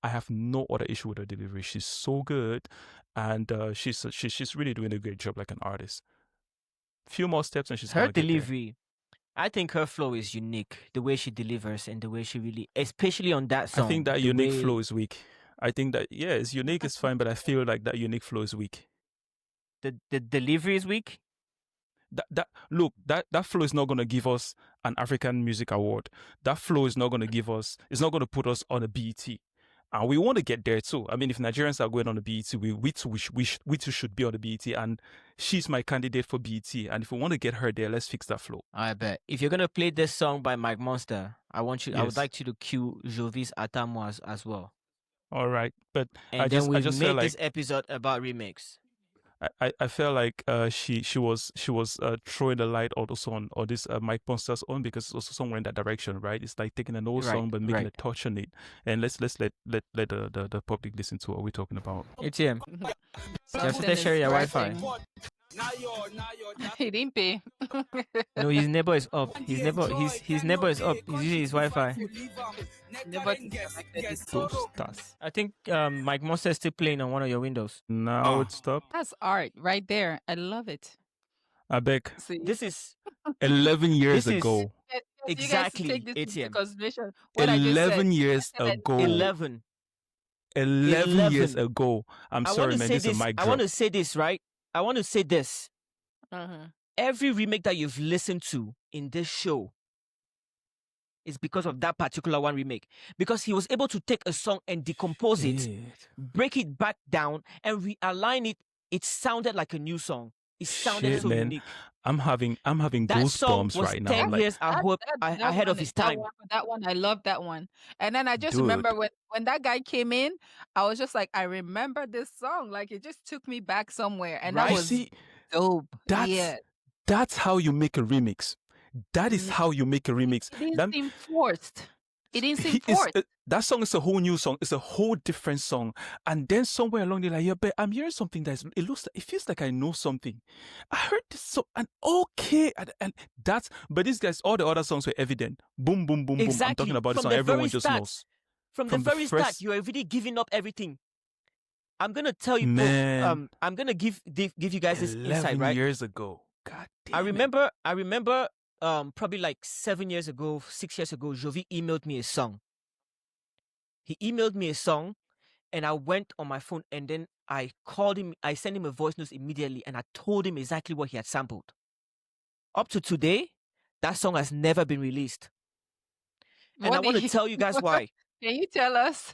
I have no other issue with her delivery. She's so good, and she's really doing a great job like an artist. Few more steps and she's her delivery. I think her flow is unique. The way she delivers and the way she really, especially on that song. I think that unique flow is weak. I think that it's unique, it's fine, but I feel like that unique flow is weak. The delivery is weak. That flow is not going to give us an African Music Award. That flow is not going to give us. It's not going to put us on a BET. And we want to get there too. I mean, if Nigerians are going on the BET, we too should be on the BET. And she's my candidate for BET. And if we want to get her there, let's fix that flow. I bet. If you're gonna play this song by Mike Monster, I would like you to cue Jovi's Atem as well. All right, but I just made this episode about remakes. I felt like she was throwing the light also on this Mike Monster's own, because it's also somewhere in that direction, right? It's like taking an old song but making a touch on it, and let's let the public listen to what we're talking about. ATM. Just share your Wi-Fi. He didn't pay. No, his neighbor is up. His neighbor is up. He's using his Wi-Fi. I think Mike Monster is still playing on one of your windows. Now it stopped. That's art right there. I love it. I beg. See? This is 11 years ago. Exactly. ATM. 11 years ago. 11 years ago. I'm sorry, man. This is a mic drop. I want to say this, right? I want to say this. Every remake that you've listened to in this show is because of that particular one remake. Because he was able to take a song and decompose it, break it back down, and realign it. It sounded like a new song. It sounded so unique. I'm having goosebumps right now. 10 years ahead of his time. That one, I love that one. And then I just remember when that guy came in, I was just like, I remember this song. Like it just took me back somewhere, and that was dope. That's how you make a remix. That is how you make a remix. It didn't seem forced. It didn't seem forced. That song is a whole new song. It's a whole different song. And then somewhere along the line, but I'm hearing something it feels like I know something. I heard this song, and okay, and that's. But these guys, all the other songs were evident. Boom, boom, boom, boom. I'm talking about this song. Everyone just knows. From the very start, you're already giving up everything. I'm gonna tell you, I'm gonna give you guys this insight. Right? 11 years ago. God damn. I remember. Probably like 7 years ago, 6 years ago, Jovi emailed me a song. He emailed me a song, and I went on my phone, and then I called him. I sent him a voice note immediately, and I told him exactly what he had sampled. Up to today, that song has never been released. And I want to tell you guys why. Can you tell us?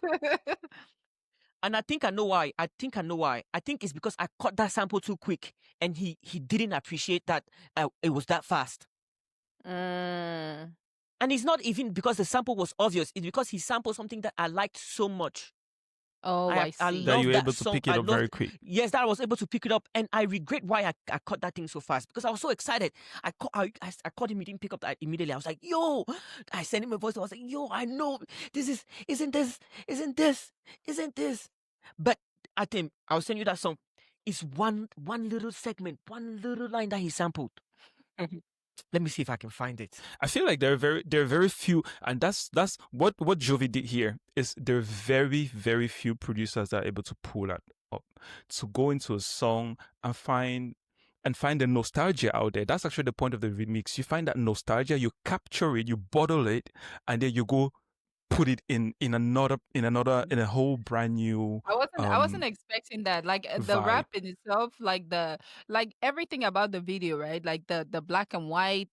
And I think I know why. I think it's because I caught that sample too quick, and he didn't appreciate that it was that fast. Mm. And it's not even because the sample was obvious. It's because he sampled something that I liked so much. Oh, I I see. That you love were that able to song. pick it up very quick. Yes, that I was able to pick it up, and I regret why I caught that thing so fast because I was so excited. I caught him. He didn't pick up that immediately. I was like, "Yo!" I sent him a voice. I was like, "Yo, I know isn't this?" But Atem, I'll send you that song. It's one little segment, one little line that he sampled. Let me see if I can find it. I feel like there are very few, and that's what Jovi did here. Is there are very few producers that are able to pull that up, to go into a song and find the nostalgia out there. That's actually the point of the remix. You find that nostalgia, you capture it, you bottle it, and then you go put it in a whole brand new I wasn't expecting that. Like the vibe. rap in itself, like everything about the video, right? Like the black and white,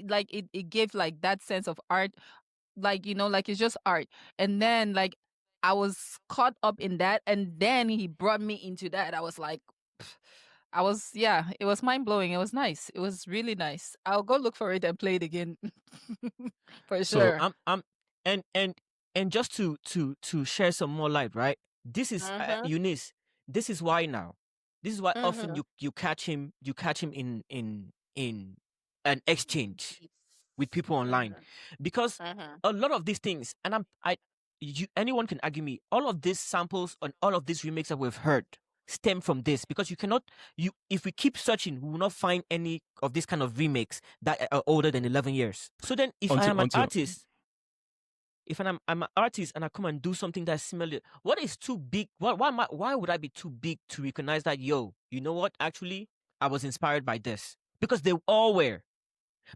like it gave like that sense of art, like like it's just art. And then like I was caught up in that, and then he brought me into that. I was like, it was mind blowing. It was nice. It was really nice. I'll go look for it and play it again for So sure. and just to share some more light, right? This is Eunice. This is why now. This is why often you catch him in an exchange with people online, because a lot of these things, and anyone can argue me, all of these samples and all of these remakes that we've heard stem from this, because if we keep searching, we will not find any of this kind of remakes that are older than 11 years. So then if I am an artist, I'm an artist and I come and do something that's similar, what is too big? Why would I be too big to recognize that, yo, you know what? Actually, I was inspired by this, because they all were,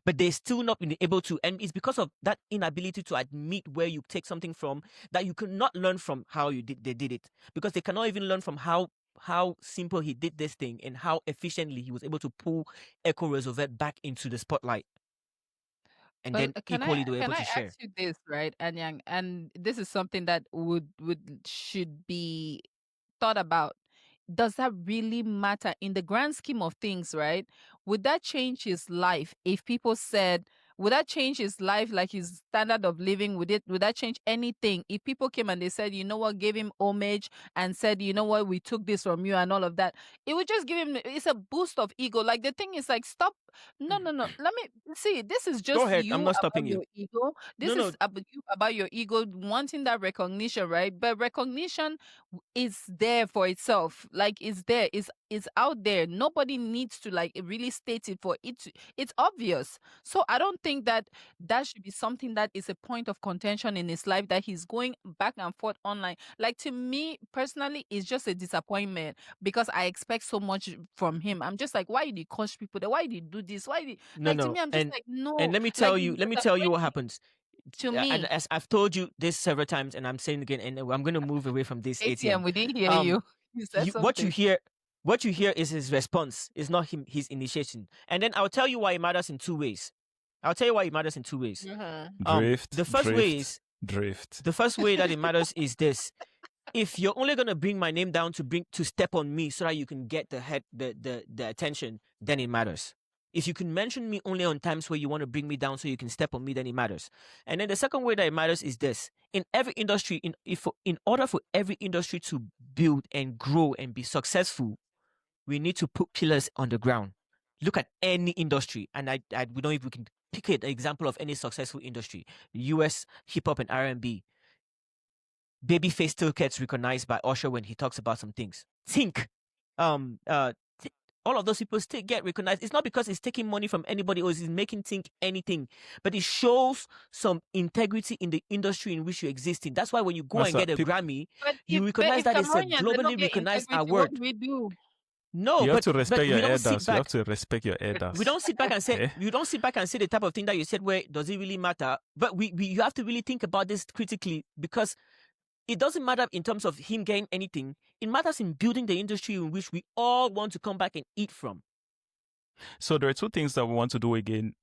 but they still not been able to. And it's because of that inability to admit where you take something from that you cannot learn from how they did it, because they cannot even learn from how simple he did this thing and how efficiently he was able to pull Echo Roosevelt back into the spotlight. And But then equally they were able to share. ask you this, right, Anyang? And this is something that should be thought about. Does that really matter in the grand scheme of things, right? Would that change his life if people said, would that change his life, like his standard of living? Would that change anything if people came and they said, you know what, gave him homage and said, you know what, we took this from you and all of that? It would just give him, it's a boost of ego. Like the thing is like, stop. No. Let me see. This is just Go ahead. you I'm not about stopping you. your ego. This No. is about you, about your ego wanting that recognition, right? But recognition is there for itself. Like it's there, it's out there. Nobody needs to like really state it for it it's obvious. So I don't think that should be something that is a point of contention in his life, that he's going back and forth online. Like to me personally, it's just a disappointment, because I expect so much from him. I'm just like, why did he coach people that? Why did he do this? Why did like to No. me, I'm just like, no. And let me tell you what happens. To And me, as I've told you this several times, and I'm saying again, and I'm going to move away from this ATM. we didn't hear you. You said something. What you hear is his response. It's not his initiation. And then I'll tell you why it matters in two ways. Drift. The first way is drift. The first way that it matters is this: if you're only gonna bring my name down to step on me so that you can get the attention, then it matters. If you can mention me only on times where you want to bring me down so you can step on me, then it matters. And then the second way that it matters is this: in every industry, in order for every industry to build and grow and be successful, we need to put pillars on the ground. Look at any industry, and we don't know if we can pick an example of any successful industry. US hip hop and R&B. Babyface still gets recognized by Usher when he talks about some things. Think, all of those people still get recognized. It's not because it's taking money from anybody or it's making Think anything, but it shows some integrity in the industry in which you exist in. That's why when you go and get a Grammy, you recognize that it's a globally recognized award. What we do? No, you have to respect your elders. You have to respect your elders. We don't sit back and say you don't sit back and say the type of thing that you said. Where does it really matter? But you have to really think about this critically, because it doesn't matter in terms of him getting anything. It matters in building the industry in which we all want to come back and eat from. So there are two things that we want to do again.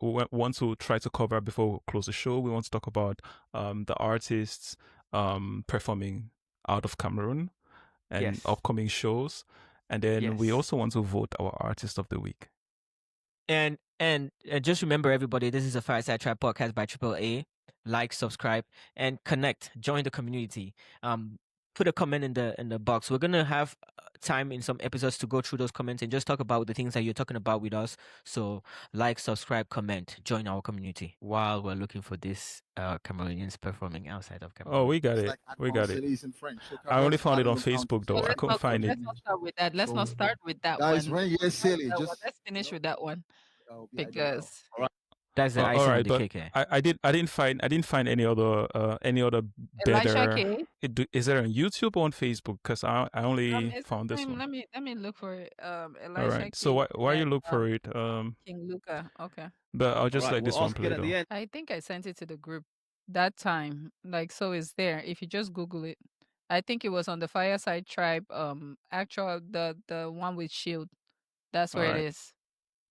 We want to try to cover before we close the show. We want to talk about the artists performing out of Cameroon and upcoming shows. And then we also want to vote our artist of the week. And just remember, everybody, this is a Fireside Tribe podcast by Triple A. Like, subscribe, and connect. Join the community. Put a comment in the box. We're gonna have time in some episodes to go through those comments and just talk about the things that you're talking about with us. So like, subscribe, comment, join our community while we're looking for this Cameroonians performing outside of Cameroon. Oh, we got it. We got it. I only found it on Facebook though. I couldn't find it. Let's not start with that. Let's not start with that Guys, one. when you're silly, just Let's finish with that one because because That's the icing all right, on the but cake. Eh? I didn't find any other Elisha better. K. Is there on YouTube or on Facebook? Because I only It's found this time. one. Let me look for it. All Elisha right. So K. why you and, look for it? King Luca. Okay. But I'll just let this one play at though. the end. I think I sent it to the group that time. Like, so it's there. If you just Google it, I think it was on the Fireside Tribe. Actual the one with Shield. That's where Alright. it is.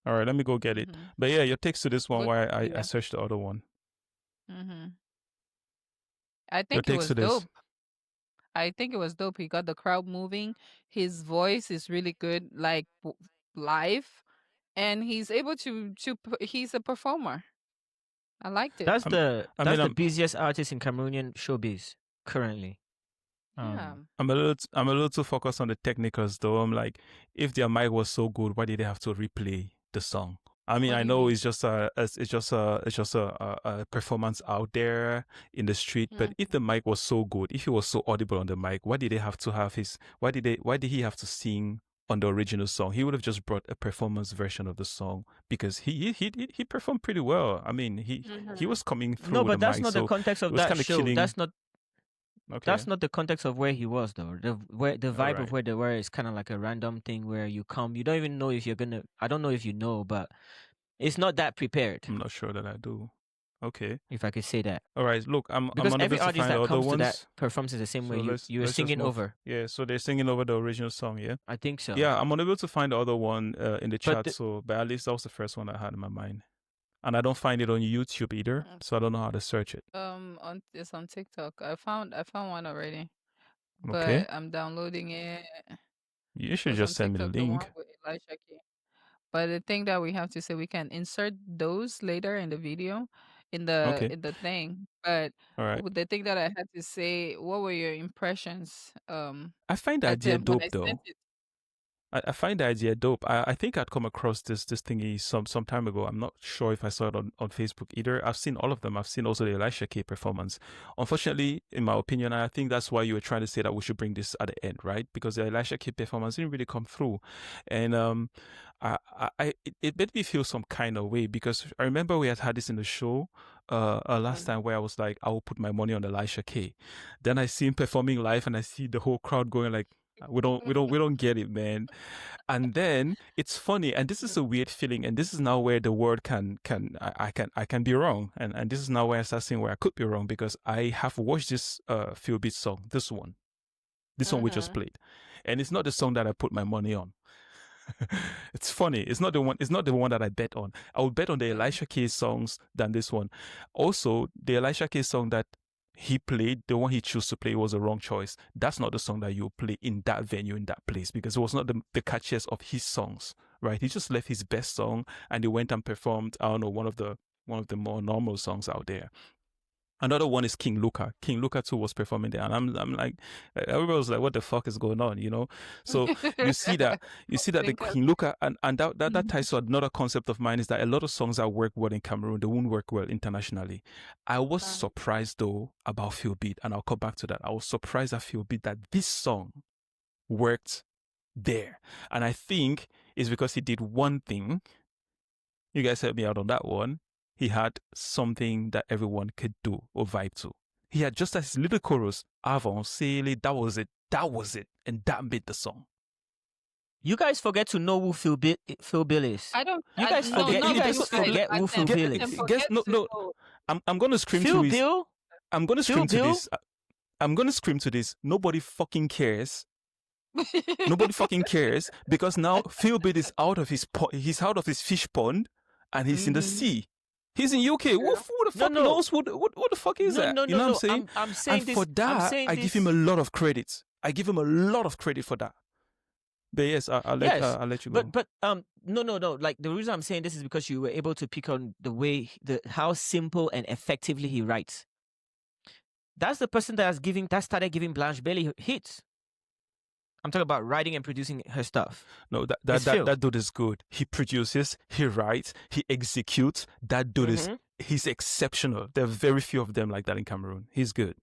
All right, let me go get it. Mhm. But yeah, your takes to this one. Go Why to I it. searched the other one. I Your think it takes was to this. dope. I think it was dope. He got the crowd moving. His voice is really good, like live, and he's able to. He's a performer. I liked it. That's I'm- the busiest artist in Cameroonian showbiz currently. Yeah. I'm a little too focused on the technicals though. I'm like, if their mic was so good, why did they have to replay the song? I mean, What I do you know mean? it's just a performance out there in the street. But if the mic was so good, if he was so audible on the mic, why did they have to have why did he have to sing on the original song? He would have just brought a performance version of the song because he performed pretty well. I mean, he was coming through. No, with but the that's mic, not so the context of it was that kinda show. killing- That's not Okay. That's not the context of where he was, though. The vibe Alright. of where they were is kind of like a random thing where you come. You don't even know if you're gonna. I don't know if you know, but it's not that prepared. I'm not sure that I do. Okay. If I could say that, All right. Look, I'm because unable every to artist find that other comes to ones. that performs it the same So way. You were let's just singing move. over. Yeah, so they're singing over the original song, yeah? I think so. Yeah, I'm unable to find the other one in the chat, the- but at least that was the first one I had in my mind. And I don't find it on YouTube either, so I don't know how to search it. It's on TikTok. I found one already, but Okay. I'm downloading it. You should It's just on send me the TikTok, the one link. with Elisha K. But the thing that we have to say, we can insert those later in the video, in Okay. the thing. But All right. the thing that I had to say, what were your impressions? I find the idea Atem, when dope I though. sent it. I find the idea dope. I think I'd come across this thingy some time ago. I'm not sure if I saw it on Facebook either. I've seen all of them. I've seen also the Elisha K performance. Unfortunately, in my opinion, I think that's why you were trying to say that we should bring this at the end, right? Because the Elisha K performance didn't really come through. And it made me feel some kind of way because I remember we had this in the show last time where I was like, I will put my money on Elisha K. Then I see him performing live and I see the whole crowd going like, we don't get it, man. And then it's funny, and this is a weird feeling, and this is now where the word I can be wrong, and this is now where I start seeing where I could be wrong because I have watched this Feel Beat song, this one we just played, and it's not the song that I put my money on. It's funny. It's not the one that I bet on. I would bet on the Elisha K songs than this one. Also, the Elisha K song that he played, the one he chose to play was a wrong choice. That's not the song that you play in that venue, in that place, because it was not the catchiest of his songs, right? He just left his best song and he went and performed, I don't know, one of the more normal songs out there. Another one is King Luca. King Luca too was performing there, and I'm like, everybody was like, "What the fuck is going on?" You know. So you see that the King Luca, and that ties to another concept of mine is that a lot of songs that work well in Cameroon, they won't work well internationally. I was surprised though about Feel Beat, and I'll come back to that. I was surprised at Feel Beat that this song worked there, and I think it's because he did one thing. You guys helped me out on that one. He had something that everyone could do or vibe to. He had just his little chorus, avancez, that was it, and that made the song. You guys forget to know who Phil Bill is. I don't. You guys forget who Phil Bill is. No. I'm gonna scream Phil to this. Bill. I'm gonna scream to Bill? this. I'm gonna scream to this. Nobody fucking cares. Nobody fucking cares because now Phil Bill is out of his fish pond and he's in the sea. He's in UK. Who the fuck knows what the fuck is that? You know what I'm saying? I'm saying and this. for that, I give him a lot of credit. I give him a lot of credit for that. But yes, Yes, I'll let you but go. no, Like the reason I'm saying this is because you were able to pick on the way how simple and effectively he writes. That's the person that started giving Blanche Bailey hits. I'm talking about writing and producing her stuff. No, Phil. that dude is good. He produces, he writes, he executes. That dude is he's exceptional. There are very few of them like that in Cameroon. He's good.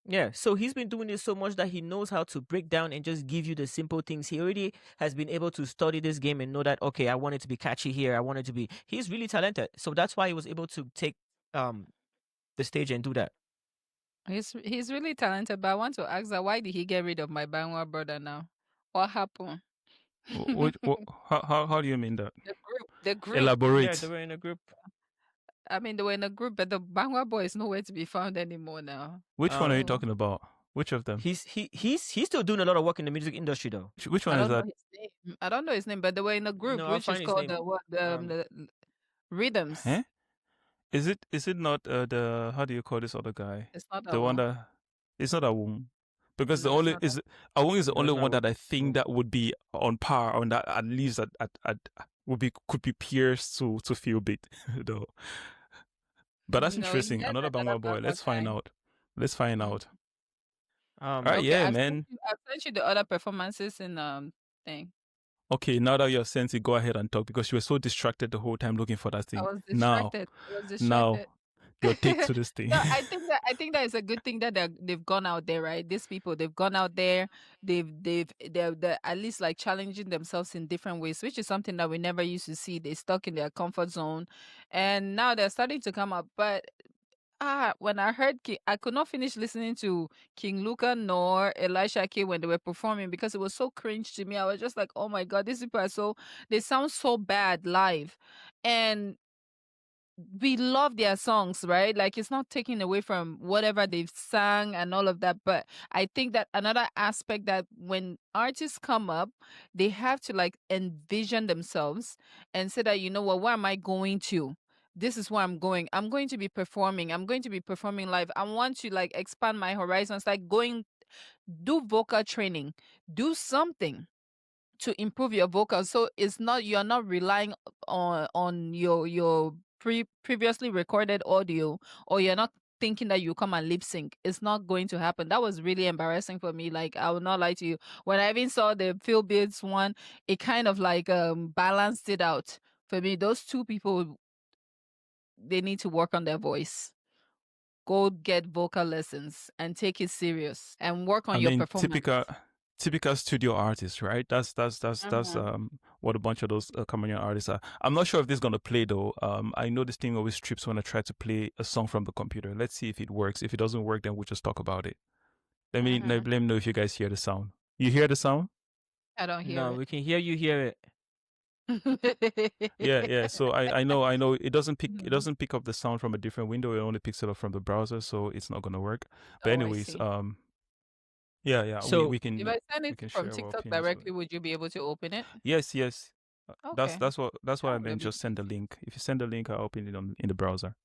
Yeah, so he's been doing this so much that he knows how to break down and just give you the simple things. He already has been able to study this game and know that, okay, I want it to be catchy here. I want it to be. He's really talented. So that's why he was able to take the stage and do that. He's really talented, but I want to ask that why did he get rid of my Bangwa brother now? What happened? How do you mean that? The group. Elaborate. Yeah, they were in a group. I mean, they were in a group, but the Bangwa boy is nowhere to be found anymore now. Which one are you talking about? Which of them? He's still doing a lot of work in the music industry though. Which one is that? I don't know his name, but they were in a group which is called the Rhythms. Huh? Is it not the how do you call this other guy? It's not the one that it's not Awung. Because Awung is the only one that I think that would be on par, on that at least could be pierced to feel bit though. But that's interesting. Another Bangwa boy. Let's find out. All right, okay, man. I've sent you the other performances in thing. Okay, now that you're sent it, go ahead and talk because you were so distracted the whole time looking for that thing. I was distracted. Now, your take to this thing. No, I think that is a good thing that they've gone out there, right? These people, they've gone out there, they're at least like challenging themselves in different ways, which is something that we never used to see. They're stuck in their comfort zone, and now they're starting to come up. But when I heard I could not finish listening to King Luca nor Elisha K when they were performing because it was so cringe to me. I was just like, oh my God, these people they sound so bad live. And we love their songs, right? Like it's not taking away from whatever they've sang and all of that. But I think that another aspect that when artists come up, they have to like envision themselves and say that, you know what, where am I going to? This is where I'm going. I'm going to be performing. I'm going to be performing live. I want to like expand my horizons, like do vocal training, do something to improve your vocals. So you're not relying on your previously recorded audio, or you're not thinking that you come and lip sync. It's not going to happen. That was really embarrassing for me. Like, I will not lie to you. When I even saw the Phil Beards one, it kind of like balanced it out for me. Those two people, they need to work on their voice. Go get vocal lessons and take it serious and work on your performance. Typical studio artists, right? That's what a bunch of those Cameroonian artists are. I'm not sure if this is gonna play though. I know this thing always trips when I try to play a song from the computer. Let's see if it works. If it doesn't work, then we'll just talk about it. Let me know if you guys hear the sound. You hear the sound? I don't hear it. No, we can hear you hear it. yeah. So I know it doesn't pick up the sound from a different window. It only picks it up from the browser, so it's not gonna work. But anyways, yeah. So we can. If I send it from TikTok directly, would you be able to open it? Yes. Okay. That's what I meant. Just send the link. If you send the link, I'll open it in the browser.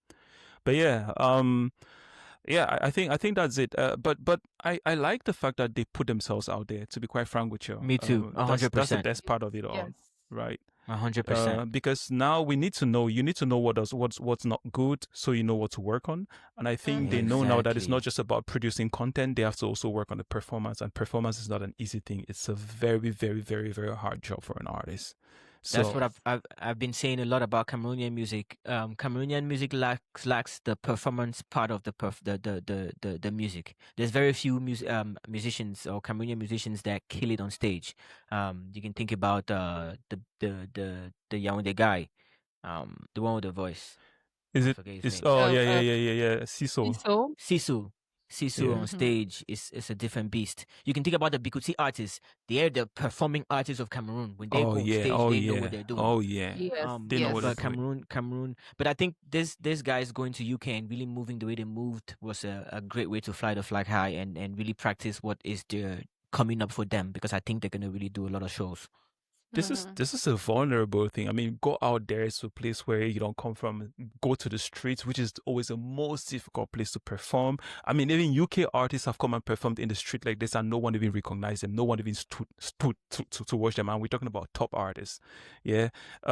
But yeah, I think that's it. But I like the fact that they put themselves out there. To be quite frank with you, me too. 100%. That's the best part of it all, right? 100%. Because now we need to know. You need to know what's not good, so you know what to work on. And I think they know now that it's not just about producing content. They have to also work on the performance, and performance is not an easy thing. It's a very, very, very, very hard job for an artist. So, that's what I've been saying a lot about Cameroonian music. Cameroonian music lacks the performance part of the music. There's very few musicians or Cameroonian musicians that kill it on stage. You can think about the Yaoundé guy, the one with the voice. Is it? Yeah. Sisu on stage is a different beast. You can think about the Bikuti artists. They're the performing artists of Cameroon. When they go on stage, they know what they're doing. Oh yeah. They know what they're doing. Cameroon. But I think this guys going to UK and really moving the way they moved was a great way to fly the flag high and really practice what is coming up for them, because I think they're gonna really do a lot of shows. this is a vulnerable thing. I mean, go out there to a place where you don't come from. Go to the streets, which is always the most difficult place to perform. I mean, even UK artists have come and performed in the street like this, and no one even recognized them. No one even stood to watch them. And we're talking about top artists. Yeah,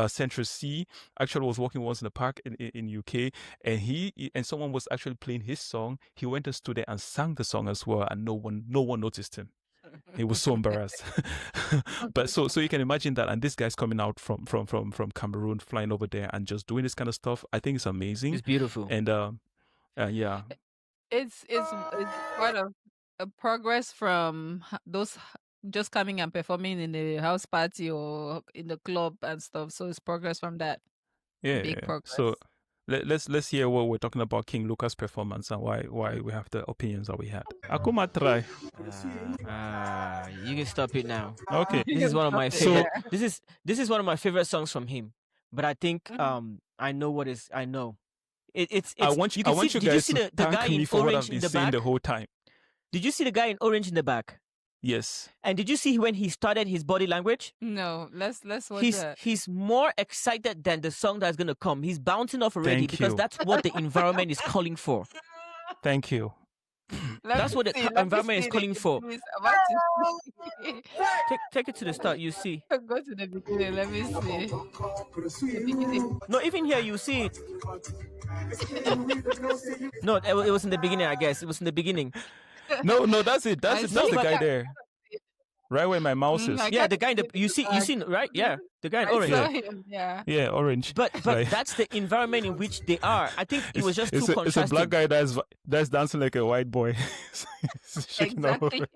Central C actually was walking once in the park in UK, and someone was actually playing his song. He went and stood there and sang the song as well, and no one noticed him. He was so embarrassed. But so you can imagine that, and this guy's coming out from Cameroon, flying over there and just doing this kind of stuff. I think it's amazing. It's beautiful. And yeah, it's part of a progress from those just coming and performing in the house party or in the club and stuff. So it's progress from that. Big progress. So let's hear what we're talking about King Luca's performance and why we have the opinions that we had. Akuma try. You can stop it now. Okay. This is one of my favorite. This is one of my favorite songs from him. But I think I know. It's I want you guys to thank me for what I've been saying the whole time. Did you see the guy in orange in the back? Yes. And did you see when he started his body language? No, let's watch that. He's more excited than the song that's gonna come. He's bouncing off already because that's what the environment is calling for. Thank you. That's what the environment is calling for. Take it to the start. You see. Go to the beginning. Let me see. No, even here you see it. No, it was in the beginning. I guess it was in the beginning. No, that's it. That's the guy there. Right where my mouse is. Yeah, the guy in the you see right? Yeah, the guy in orange. I saw him, yeah, orange. But that's the environment in which they are. I think it was just too contrasting. It's a black guy that's dancing like a white boy. Exactly.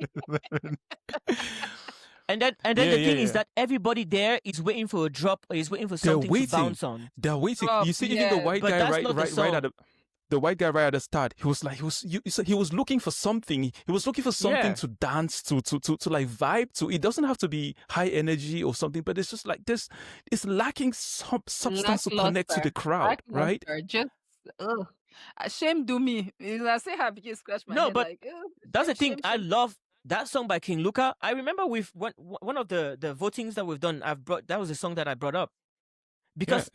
And then the thing is that everybody there is waiting for a drop or is waiting for something to bounce on. They're waiting. You see, even the white guy right at the white guy right at the start, he was looking for something. He was looking for something to dance to like vibe to. It doesn't have to be high energy or something, but it's just like this. It's lacking some substance to connect to the crowd, right? Just shame do me. I say happy scratch my head. But like, that's the thing. I love that song by King Luca. I remember with one of the votings that we've done. That was a song that I brought up. Because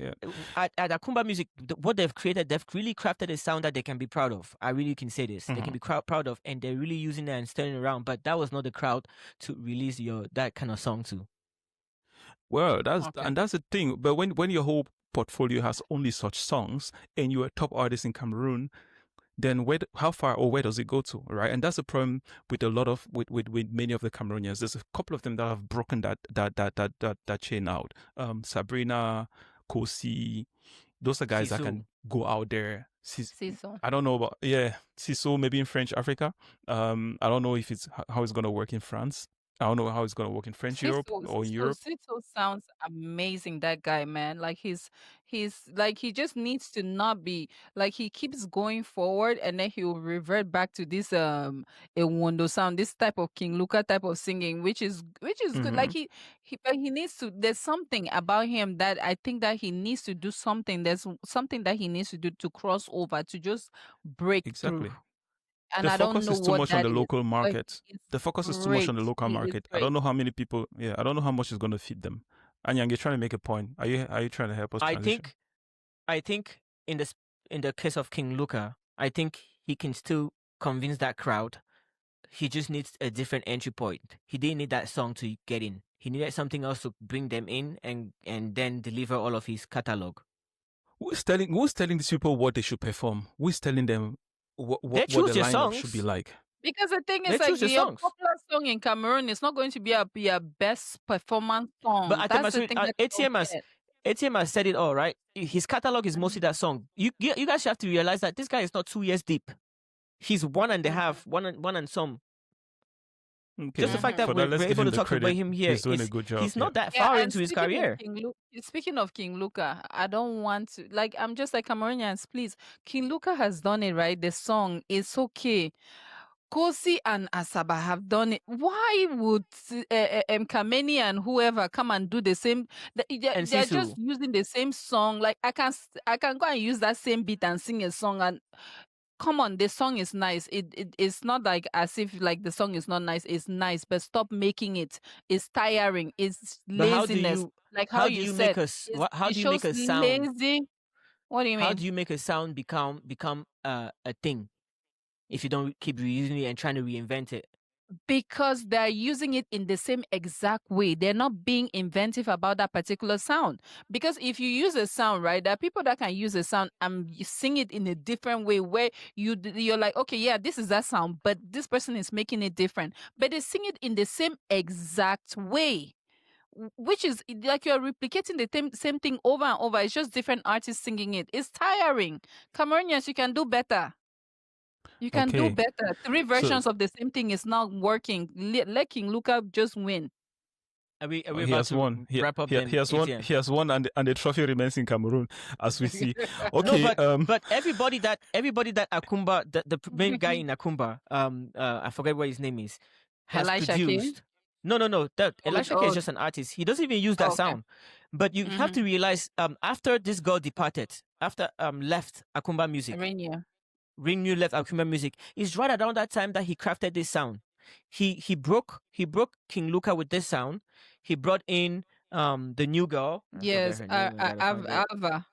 at Akumba Music, what they've created, they've really crafted a sound that they can be proud of. I really can say this. They can be proud of, and they're really using it and turning around. But that was not the crowd to release that kind of song to. Well, that's the thing. But when your whole portfolio has only such songs, and you're a top artist in Cameroon, then how far or where does it go to, right? And that's the problem with with many of the Cameroonians. There's a couple of them that have broken that chain out. Sabrina, Kosi, those are guys that can go out there. Siso. I don't know about Siso maybe in French Africa. I don't know if how it's gonna work in France. I don't know how it's gonna work in French Europe or Europe. Siso sounds amazing. That guy, man, like he's like he just needs to not be like he keeps going forward and then he will revert back to this Ewondo sound, this type of King Luca type of singing, which is good. Like he needs to. There's something about him that I think that he needs to do something. There's something that he needs to do to cross over to just break through. And the focus is too much on the local market. The focus is too much on the local market. I don't know how many people. Yeah, I don't know how much is going to feed them. Anyang, you're trying to make a point. Are you trying to help us? I think in the case of King Luca, I think he can still convince that crowd. He just needs a different entry point. He didn't need that song to get in. He needed something else to bring them in and then deliver all of his catalog. Who's telling these people what they should perform? Who's telling them what the lineup should be like? Because the thing is, like, your popular song in Cameroon is not going to be a best performance song. But Atem has said it all, right? His catalog is mostly that song. You guys have to realize that this guy is not 2 years deep. He's 1.5, and some. Okay. Just the fact that we're able to talk about him here, he's doing a good job. He's not that far into his career. Speaking of King Luca, I don't want to, like, I'm just like, Cameroonians, please. King Luca has done it, right? The song is okay. Kosi and Asaba have done it. Why would Kameni and whoever come and do the same? They're just using the same song. Like, I can go and use that same beat and sing a song and come on, this song is nice. It's not like as if like the song is not nice. It's nice, but stop making it. It's tiring. It's But laziness. Like how you said, how it do you make shows a sound? lazy. What do you How mean? do you make a sound become a thing if you don't keep reusing it and trying to reinvent it? Because they're using it in the same exact way. They're not being inventive about that particular sound. Because if you use a sound, right, there are people that can use a sound and you sing it in a different way where you're like, okay, yeah, this is that sound, but this person is making it different. But they sing it in the same exact way, which is like you're replicating the same thing over and over. It's just different artists singing it. It's tiring. Cameroonians, you can do better. You can do better. 3 versions of the same thing is not working. Let King Luca just win. Are we he about has to won. wrap up? He has won. He has won, and the trophy remains in Cameroon, as we see. Okay. No, but everybody that Akumba, the main guy in Akumba, I forget what his name is, has Elisha produced. King? No. That Elisha King is just an artist. He doesn't even use that sound. But you have to realize, after this girl departed, after left Akumba Music, Renew left Akumba Music, it's right around that time that he crafted this sound. He broke King Luca with this sound. He brought in the new girl. Yes, Ava.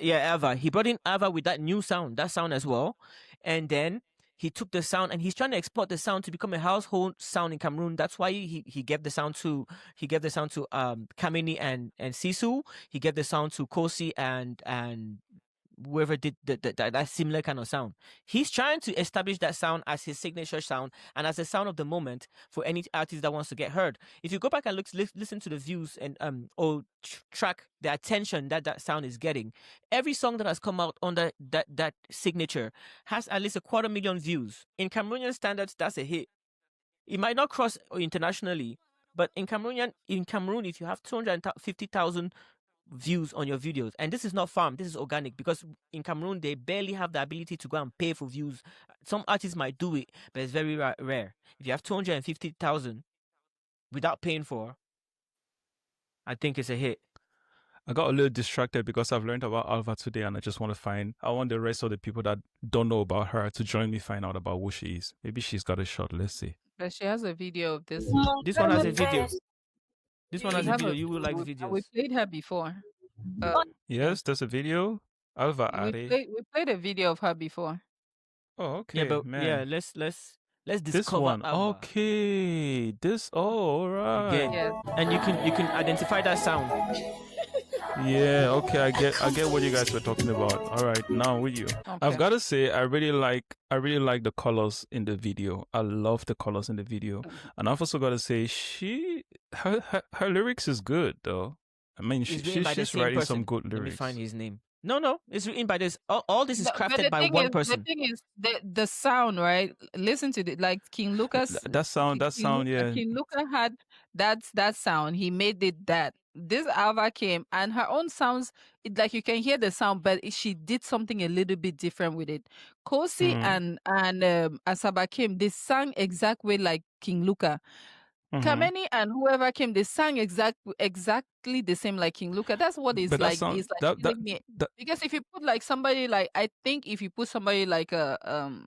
Ava. He brought in Ava with that new sound, that sound as well. And then he took the sound and he's trying to export the sound to become a household sound in Cameroon. That's why he gave the sound to Kamini and Sisu. He gave the sound to Kosi and whoever did that similar kind of sound. He's trying to establish that sound as his signature sound and as the sound of the moment for any artist that wants to get heard. If you go back and listen to the views and or track the attention that sound is getting, every song that has come out under that signature has at least 250,000 views. In Cameroonian standards, that's a hit. It might not cross internationally, but in Cameroon, if you have 250,000 views on your videos, and this is not farm, this is organic, because in Cameroon they barely have the ability to go and pay for views. Some artists might do it, but it's very rare. If you have 250,000 without paying for, I think it's a hit. I got a little distracted because I've learned about Alva today, and I want the rest of the people that don't know about her to join me, find out about who she is. Maybe she's got a shot. Let's see. But she has a video of this. This one has a video. This one has a video. You will like videos. We played her before. Yes, there's a video. Alva we played a video of her before. Oh, okay. Yeah, but man. let's discover this one. Alva. Okay, this. Oh, all right. Again. Yes. And you can identify that sound. Yeah, okay, I get what you guys were talking about. All right, now with you. Okay. I've got to say, I really like the colors in the video. I love the colors in the video, and I've also got to say, her lyrics is good though. I mean, she's writing some good lyrics. Let me find his name. No, it's written by this. All this is crafted by one person. The thing is, the sound, right? Listen to it, like King Lucas. That sound, yeah. King Luca had that sound. He made it that. This Alva came and her own sounds, like you can hear the sound, but she did something a little bit different with it. Kosi and Asaba came, they sang exact way like King Luca. Kameni and whoever came, they sang exactly the same like King Luca. That's what it's like. Because if you put like somebody like, I think if you put somebody like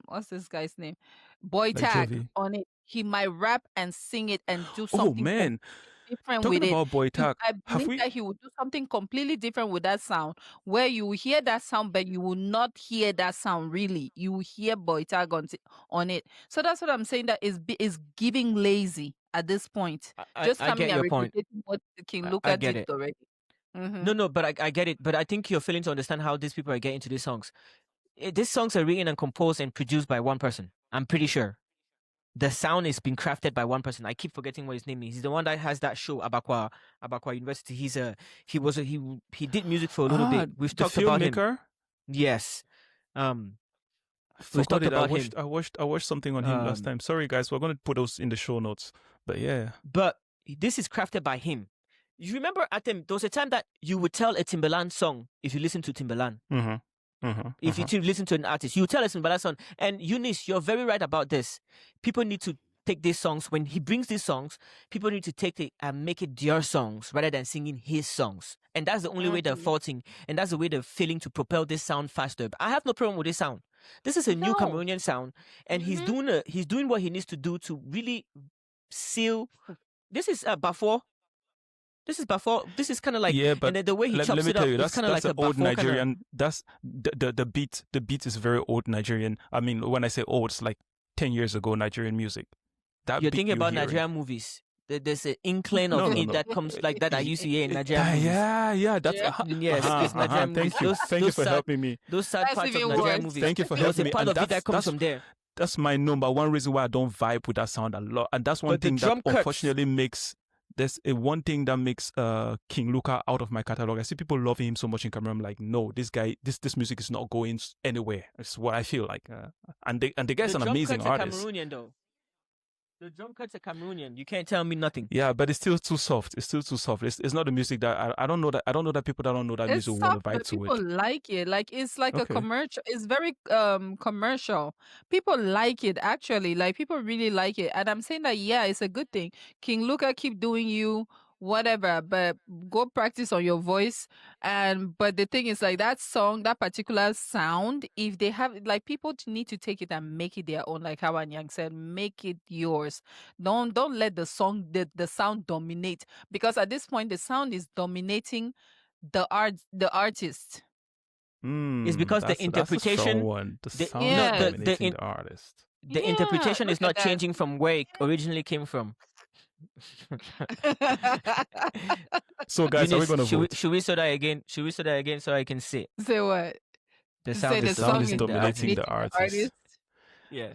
what's this guy's name, Boy Tag on it, he might rap and sing it and do something. Oh man, different talking with about it. Boy Tag, I believe that he would do something completely different with that sound, where you will hear that sound, but you will not hear that sound really. You will hear Boy Tag on it. So that's what I'm saying. That is giving lazy at this point. Just coming and repeating what King Luca did already. No, but I get it. But I think you're failing to understand how these people are getting to these songs. These songs are written and composed and produced by one person. I'm pretty sure. The sound is being crafted by one person. I keep forgetting what his name is. He's the one that has that show, Abakwa University. He did music for a little bit. We've talked about him. Yes. We've talked about him. I watched something on him last time. Sorry guys, we're gonna put those in the show notes. But yeah. But this is crafted by him. You remember Atem, there was a time that you would tell a Timbaland song if you listen to Timbaland. If you listen to an artist, you tell a Timbaland song. And Eunice, you're very right about this. People need to take these songs. When he brings these songs, people need to take it and make it their songs rather than singing his songs. And that's the only way they're faulting. And that's the way they're failing to propel this sound faster. But I have no problem with this sound. This is a new No. Cameroonian sound, and he's doing what he needs to do to really seal. This is Bafo. This is Bafo. This is kind of like, yeah, but and then the way he let chops me it tell up, you, it's that's kind of like an a old Bafo kind of. Nigerian. That's the beat. The beat is very old Nigerian. I mean, when I say old, it's like 10 years ago Nigerian music. That You're beat thinking about hearing. Nigerian movies. There's an inkling of No. it that comes like that I used to hear in Nigerian movies. Yeah, that's Yes, it's Nigerian movies. Thank you for helping me. Those sad That's parts of even Nigerian worse. movies. Thank you for There was helping a me. part And of it that comes from there. That's my number one reason why I don't vibe with that sound a lot, and that's one But the thing drum that cuts- unfortunately makes. There's one thing that makes King Luca out of my catalog. I see people loving him so much in Cameroon. I'm like, no, this guy, this music is not going anywhere. It's what I feel like. And the guy's The an drum amazing cuts are artist. Cameroonian though. The drum cuts are Cameroonian. You can't tell me nothing. Yeah, but it's still too soft. It's not the music that I don't know that people that don't know that It's music will want soft, to vibe but to people it. like it. Like it's like a Okay. commercial. It's very commercial. People like it actually. Like people really like it. And I'm saying that it's a good thing. King Luca keep doing you whatever, but go practice on your voice. But the thing is like that song, that particular sound, if they have like people need to take it and make it their own, like how Anyang said, make it yours. Don't let the song the sound dominate, because at this point the sound is dominating the artist. It's because the That's a strong interpretation, one. The the- sound yeah, is the dominating the artist. the Yeah, interpretation is look not at that. changing from where it originally came from. So guys, are we Eunice, gonna vote? should we say that again? Should we say that again so I can say Say what? the Say sound the is song is dominating dominating the artist. Yeah.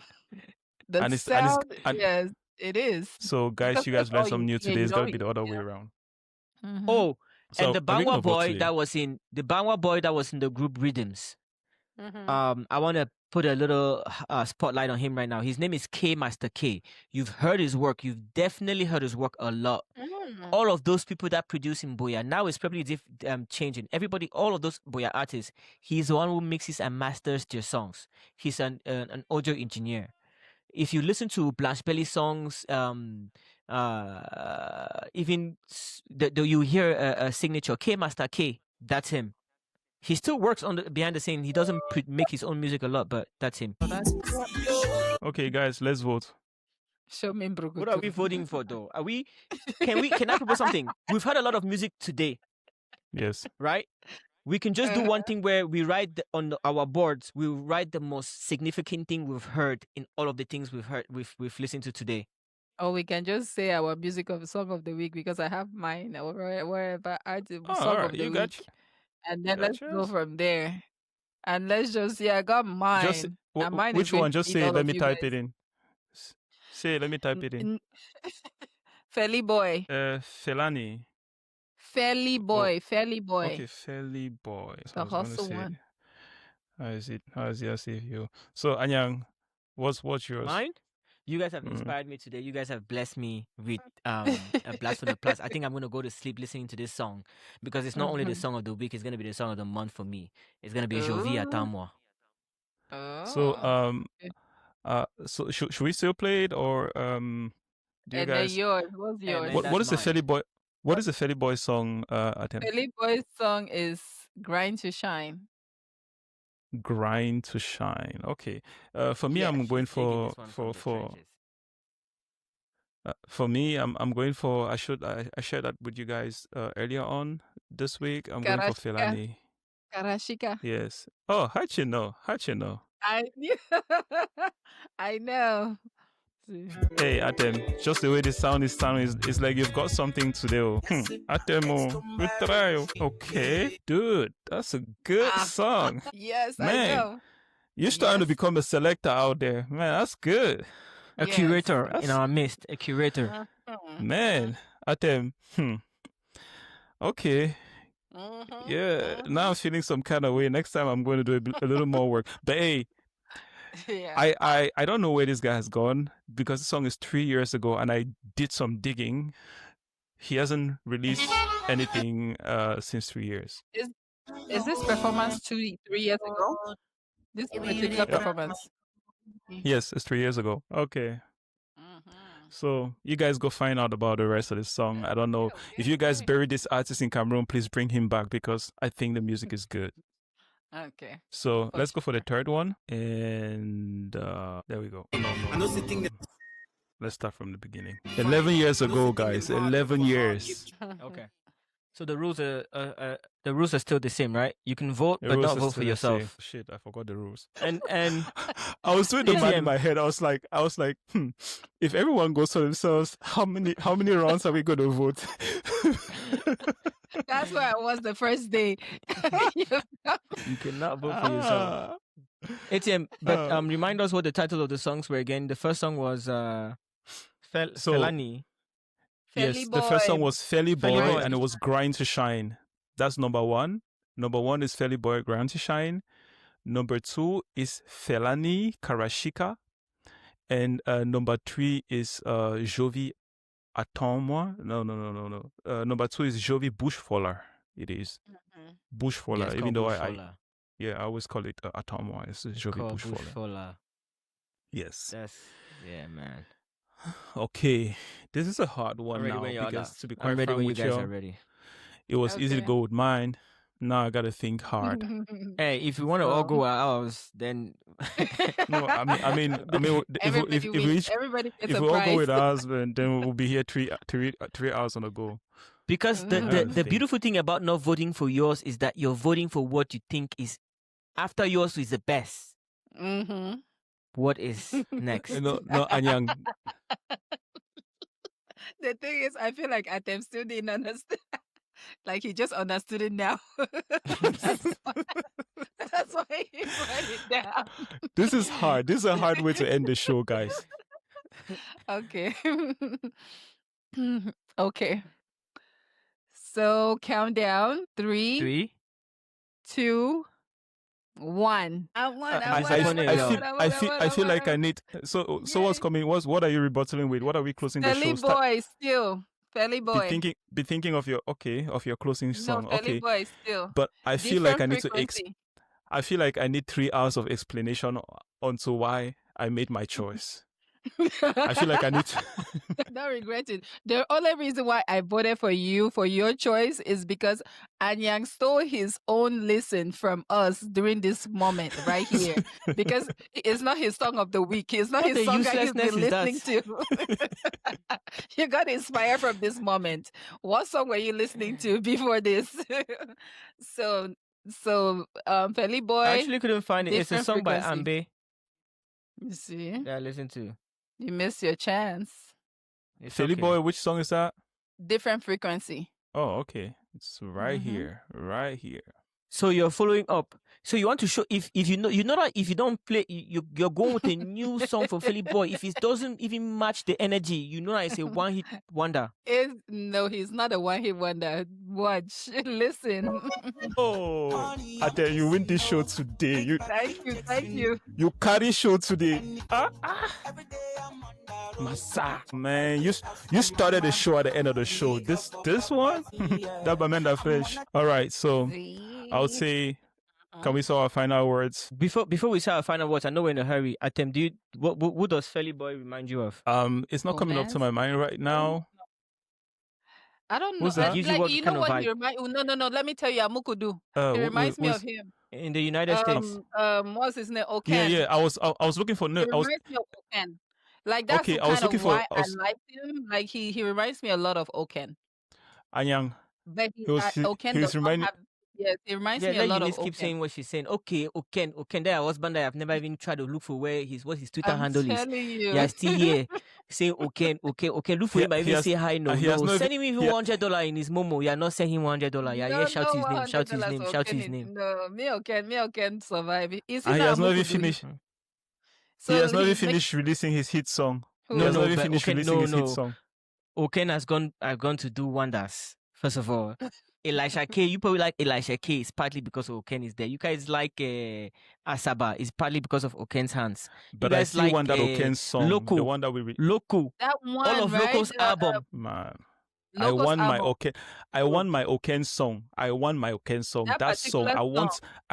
The And it's- sound, and- yes, it is. So guys, Because you guys that's learned all something new you today. hear, It's you gonna don't be the other way around. Mhm. Oh, So and the are we gonna Bangwa vote boy today? that was in the group Rhythms. Mhm. I want to put a little spotlight on him right now. His name is K Master K. You've heard his work. You've definitely heard his work a lot. Mm. All of those people that produce in Boya now it's probably changing. All of those Boya artists, he's the one who mixes and masters their songs. He's an audio engineer. If you listen to Blanche Belly songs, even you hear a signature K Master K. That's him. He still works on behind the scene. He doesn't make his own music a lot, but that's him. Okay, guys, let's vote. Show me Mbrugutu. What are we voting for, though? Can I propose something? We've heard a lot of music today, Yes. right? We can just do one thing where we write on our boards. We write the most significant thing we've heard in all of the things we've listened to today. Or we can just say our song of the week, because I have mine or wherever song all right, of the you week. got you. And then got let's go yours? from there. And let's just I got mine. Just And mine which is going one? to Just beat say. all Let of me you type guys. it in. Say. Let me type it in. Felly boy. Felani. Felly boy. Felly boy. Okay, Felly boy. So The I was gonna hustle say. one. How is it? I see you. So Anyang, what's yours? Mine? You guys have inspired me today. You guys have blessed me with a blast from the past. I think I'm gonna go to sleep listening to this song because it's not only the song of the week; it's gonna be the song of the month for me. It's gonna be Jovi Atamwa. So so should we still play it, or do you And guys? then yours. What's And yours? then What that's is the mine. Felly boy? What is the Felly boy song? Atem? Felly boy's song is Grind to Shine. Grind to shine. Okay. For me, I'm Yes. going He's taking for this one from the trenches. for me, I'm going for. I shared that with you guys earlier on this week. I'm going for Karashika. Felani. Karashika. Yes. Oh, how'd you know? I knew. I know. Hey, Atem, just the way the sound is sounding is like you've got something to do. Atem, we try. Okay, dude, that's a good song. Yes, I Man, know. You're starting to Yes. become a selector out there. Man, that's good. A Yes. curator in That's- our midst. A curator. Man, Atem. Okay. Mhm. Yeah, now I'm feeling some kind of way. Next time I'm going to do a little more work. But hey, Yeah. I don't know where this guy has gone because the song is 3 years ago and I did some digging. He hasn't released anything since 3 years. Is this performance 3 years ago? This particular performance. Yes, it's 3 years ago. Okay. So you guys go find out about the rest of the song. I don't know. If you guys bury this artist in Cameroon, please bring him back because I think the music is good. Okay. So let's go for the third one. And there we go. No. Let's start from the beginning. 11 years ago, guys. 11 years. Okay. So the rules are still the same, right? You can vote, The but rules not are vote still for the same. yourself. Shit, I forgot the rules. And I was doing the math ATM. in my head. I was like, if everyone goes for themselves, how many rounds are we going to vote? That's where I was the first day. you cannot vote for yourself. ATM, but remind us what the title of the songs were again. The first song was Felani. Yes, the first song was Felly Boy, and it was Grind to Shine. That's number one. Number one is Felly Boy, Grind to Shine. Number two is Felani, Karashika. And number three is Jovi Atem. No. Number two is Jovi Bushfaller. It is. Bushfaller, Yes, even though Bushfaller. I always call it Atem. It's Jovi Bushfaller. Bushfaller. Yes. Yeah, man. Okay, this is a hard one now because to be quite frank with you, it was easy to go with mine. Now I gotta think hard. Hey, if you want to all go ours, then no. I mean, if we all go with ours, then we'll be here 3 hours on the go. Because the beautiful thing about not voting for yours is that you're voting for what you think is after yours is the best. Mm-hmm. What is next? No, Anyang. The thing is, I feel like Atem still didn't understand. Like he just understood it now. That's why he wrote it down. This is hard. This is a hard way to end the show, guys. Okay. Okay. So countdown 3, 2, 1. I feel like I need. So what's coming? What are you rebuttaling with? What are we closing the show? Boy still. Felly Boy. Be thinking of your closing song. No, Felly Boy still. But I feel like I need frequency. to. I feel like I need 3 hours of explanation onto why I made my choice. I feel like I need to. Don't regret it. The only reason why I voted for you for your choice is because Anyang stole his own listen from us during this moment right here. Because it's not his song of the week. It's not his song that he's been listening to. You got inspired from this moment. What song were you listening to before this? So Felly Boy. I actually couldn't find it. It's a song by Ambe. You see? That I listened to. You missed your chance. Felly Boy, which song is that? Different frequency. Oh, okay. It's right here. So you're following up. So you want to show if you know that if you don't play, you're going with a new song for Felly Boy. If it doesn't even match the energy, you know that it's a one-hit wonder. No, he's not a one-hit wonder. Watch, listen. Oh, Atem, you win this show today. Thank you. You carry show today. Massa, man, you started the show at the end of the show. This one, that Bamenda Fresh. All right, so I would say, can we say our final words? Before we say our final words, I know we're in a hurry. Atem, who does Felly Boy remind you of? It's not coming up to my mind right now. I don't know. Who's that? You know what he reminds? No. Let me tell you, Amukudu. He reminds me of him in the United States. What's his name? Oken. Yeah. I was looking for. No, he reminds me of Oken. Like that's okay, I like him. Like he reminds me a lot of Oken. Anyang. But Oken does not have. Yes, it reminds me a lot of Oken. Keep saying what she's saying. Okay, Oken. There, husband. I've never even tried to look for what his Twitter handle is. You. Yeah, still here. Say Oken. Look for him. I even say hi. No. Send him even $100 in his Momo. You're not sending him $100. Yeah, shout his name. Shout his name. No, me Oken survive. He has not even finished. So he has not even finished releasing his hit song. Oken has gone to do wonders. First of all, Elisha K. You probably like Elisha K. It's partly because of Oken is there. You guys like Asaba. It's partly because of Oken's hands. But I see one that Oken's song. Loco. The one that we Loco. That one, all of right? Loco's album. Man. I want my Oken song. That song. I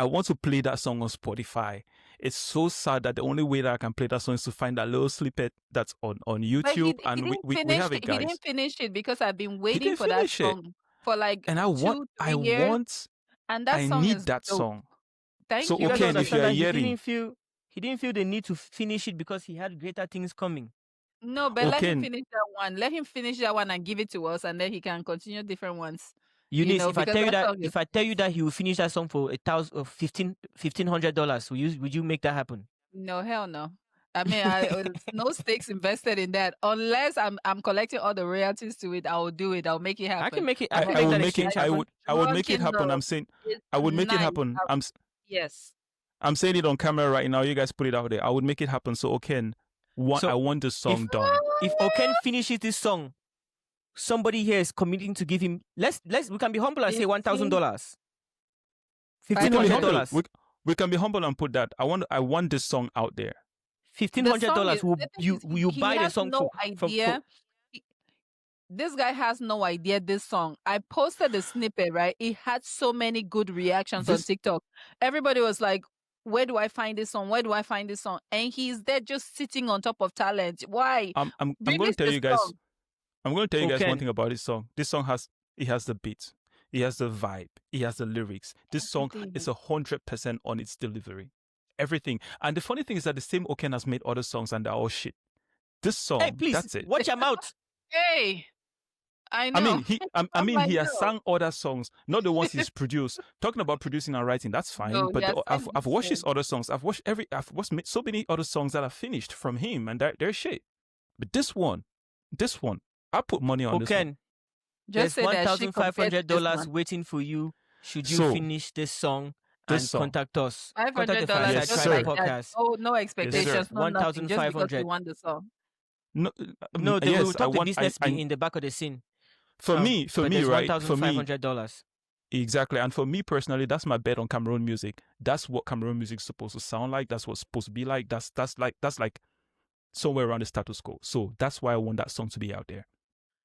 want to play that song on Spotify. It's so sad that the only way that I can play that song is to find that little snippet that's on YouTube, we have it, guys. He didn't finish it because I've been waiting for that song for like and I 2-3 years. And that I song need is that dope. song. Thank So you. You guys don't okay, if you understand are that hearing, he didn't feel the need to finish it because he had greater things coming. No, but let him okay, finish that one. Let him finish that one and give it to us, and then he can continue different ones. Eunice, if I because tell you that that song is if I tell you that he will finish that song for $1,500, would you make that happen? no, hell no. I mean, no stakes invested in that. Unless I'm collecting all the royalties to it, I will do it. I'll make it happen. I can make it. I I, can I make would that make it. exchange happen. I would make it Drunken happen. I'm Love saying is I would make it nice. happen. Yes. I'm saying it on camera right now. You guys put it out there. I would make it happen. So okay, So I want the song done. If Oken finishes this song, somebody here is committing to give him. We can be humble and say $1,000, $1,500. We can be humble and put that. I want this song out there. $1,500. Will you buy the song no for? idea. This guy has no idea this song. I posted the snippet, right? It had so many good reactions on TikTok. Everybody was like, where do I find this song? Where do I find this song? And he's there just sitting on top of talent. Why? I'm going to tell you guys. Song. I'm going to tell you guys Okay. one thing about this song. This song has the beat, it has the vibe, it has the lyrics. This song is 100% on its delivery, everything. And the funny thing is that the same Oken has made other songs and they're all shit. This song, Hey, please, that's it. watch him out. Hey, I know. I mean, he has know. sang other songs, not the ones he's produced. Talking about producing and writing, that's fine. No, but yes, I've watched his other songs. I've watched so many other songs that are finished from him, and they're shit. But this one, I put money on this one. Oken, Just say there's that she compared to this $1,500 one. waiting for you. Should you So, finish this song this and song. contact us? $500 Contact the Fireside Yes, just sir. Tribe like that. Podcast. Oh, no expectations, no nothing. Just because 1,500. you want the song. No, No, they yes, will talk the business I- in the back of the scene. for But me, there's right? For me, $1,500. exactly. And for me personally, that's my bet on Cameroon music. That's what Cameroon music is supposed to sound like. That's what's supposed to be like. That's like somewhere around the status quo. So that's why I want that song to be out there.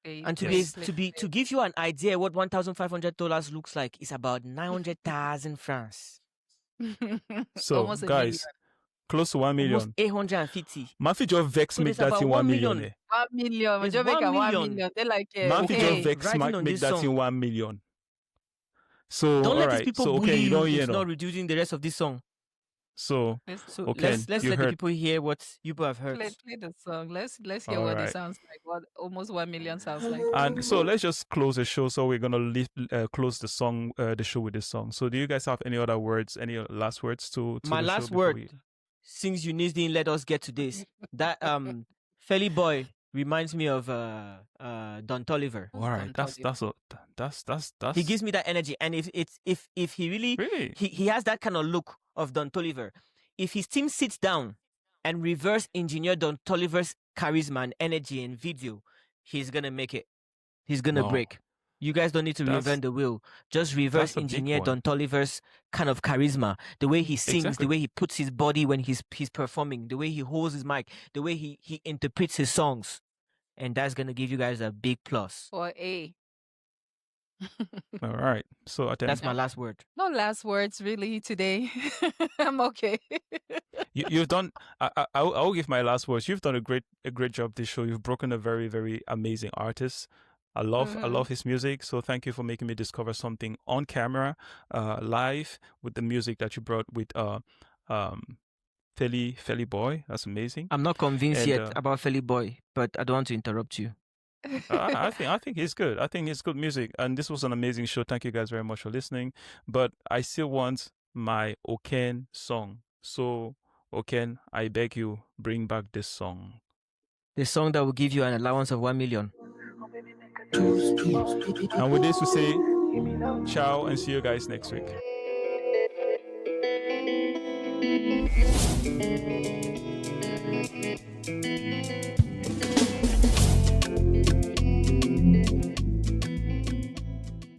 And Yes. to give you an idea what $1,500 looks like, is about 900,000 francs. So Almost a guys, close to 1 million. Almost 850. Man, fi just vex So make there's that about in 1 1 million. million. 1 million. There's Just make 1 a 1 million. million. They're like, Man, fi okay. just vex riding make on make this that song. in 1 million. So Don't all let right. these people So bully okay, you you don't hear into no. not reducing the rest of this song. So So Okay, let's you let the heard. people hear what you people have heard. Play the song. Let's hear what Alright. it sounds like. What almost 1 million sounds like. and so let's just close the show. So we're gonna close the show with this song. So do you guys have any other words, any last words to My the show last before word, we- since Eunice didn't let us get to this, that Felly Boy reminds me of Don Toliver. All right, that's He gives me that energy, and if he really really he has that kind of look of Don Toliver. If his team sits down and reverse engineer Don Toliver's charisma and energy and video, he's gonna make it. He's gonna Wow. break. You guys don't need to That's- reinvent the wheel. Just reverse that's a big engineer one. Don Toliver's kind of charisma, the way he sings, Exactly. the way he puts his body when he's performing, the way he holds his mic, the way he interprets his songs, and that's gonna give you guys a big plus. Or A. all right. So Atem, That's my last word. No last words really today. I'm okay. you've done. I'll give my last words. You've done a great job this show. You've broken a very very amazing artist. I love his music. So thank you for making me discover something on camera, live with the music that you brought with Felly Boy. That's amazing. I'm not convinced And, yet about Felly Boy, but I don't want to interrupt you. I think he's good. I think it's good music, and this was an amazing show. Thank you guys very much for listening. But I still want my Oken song. So Oken, I beg you, bring back this song. The song that will give you an allowance of 1 million. And with this, we say ciao and see you guys next week.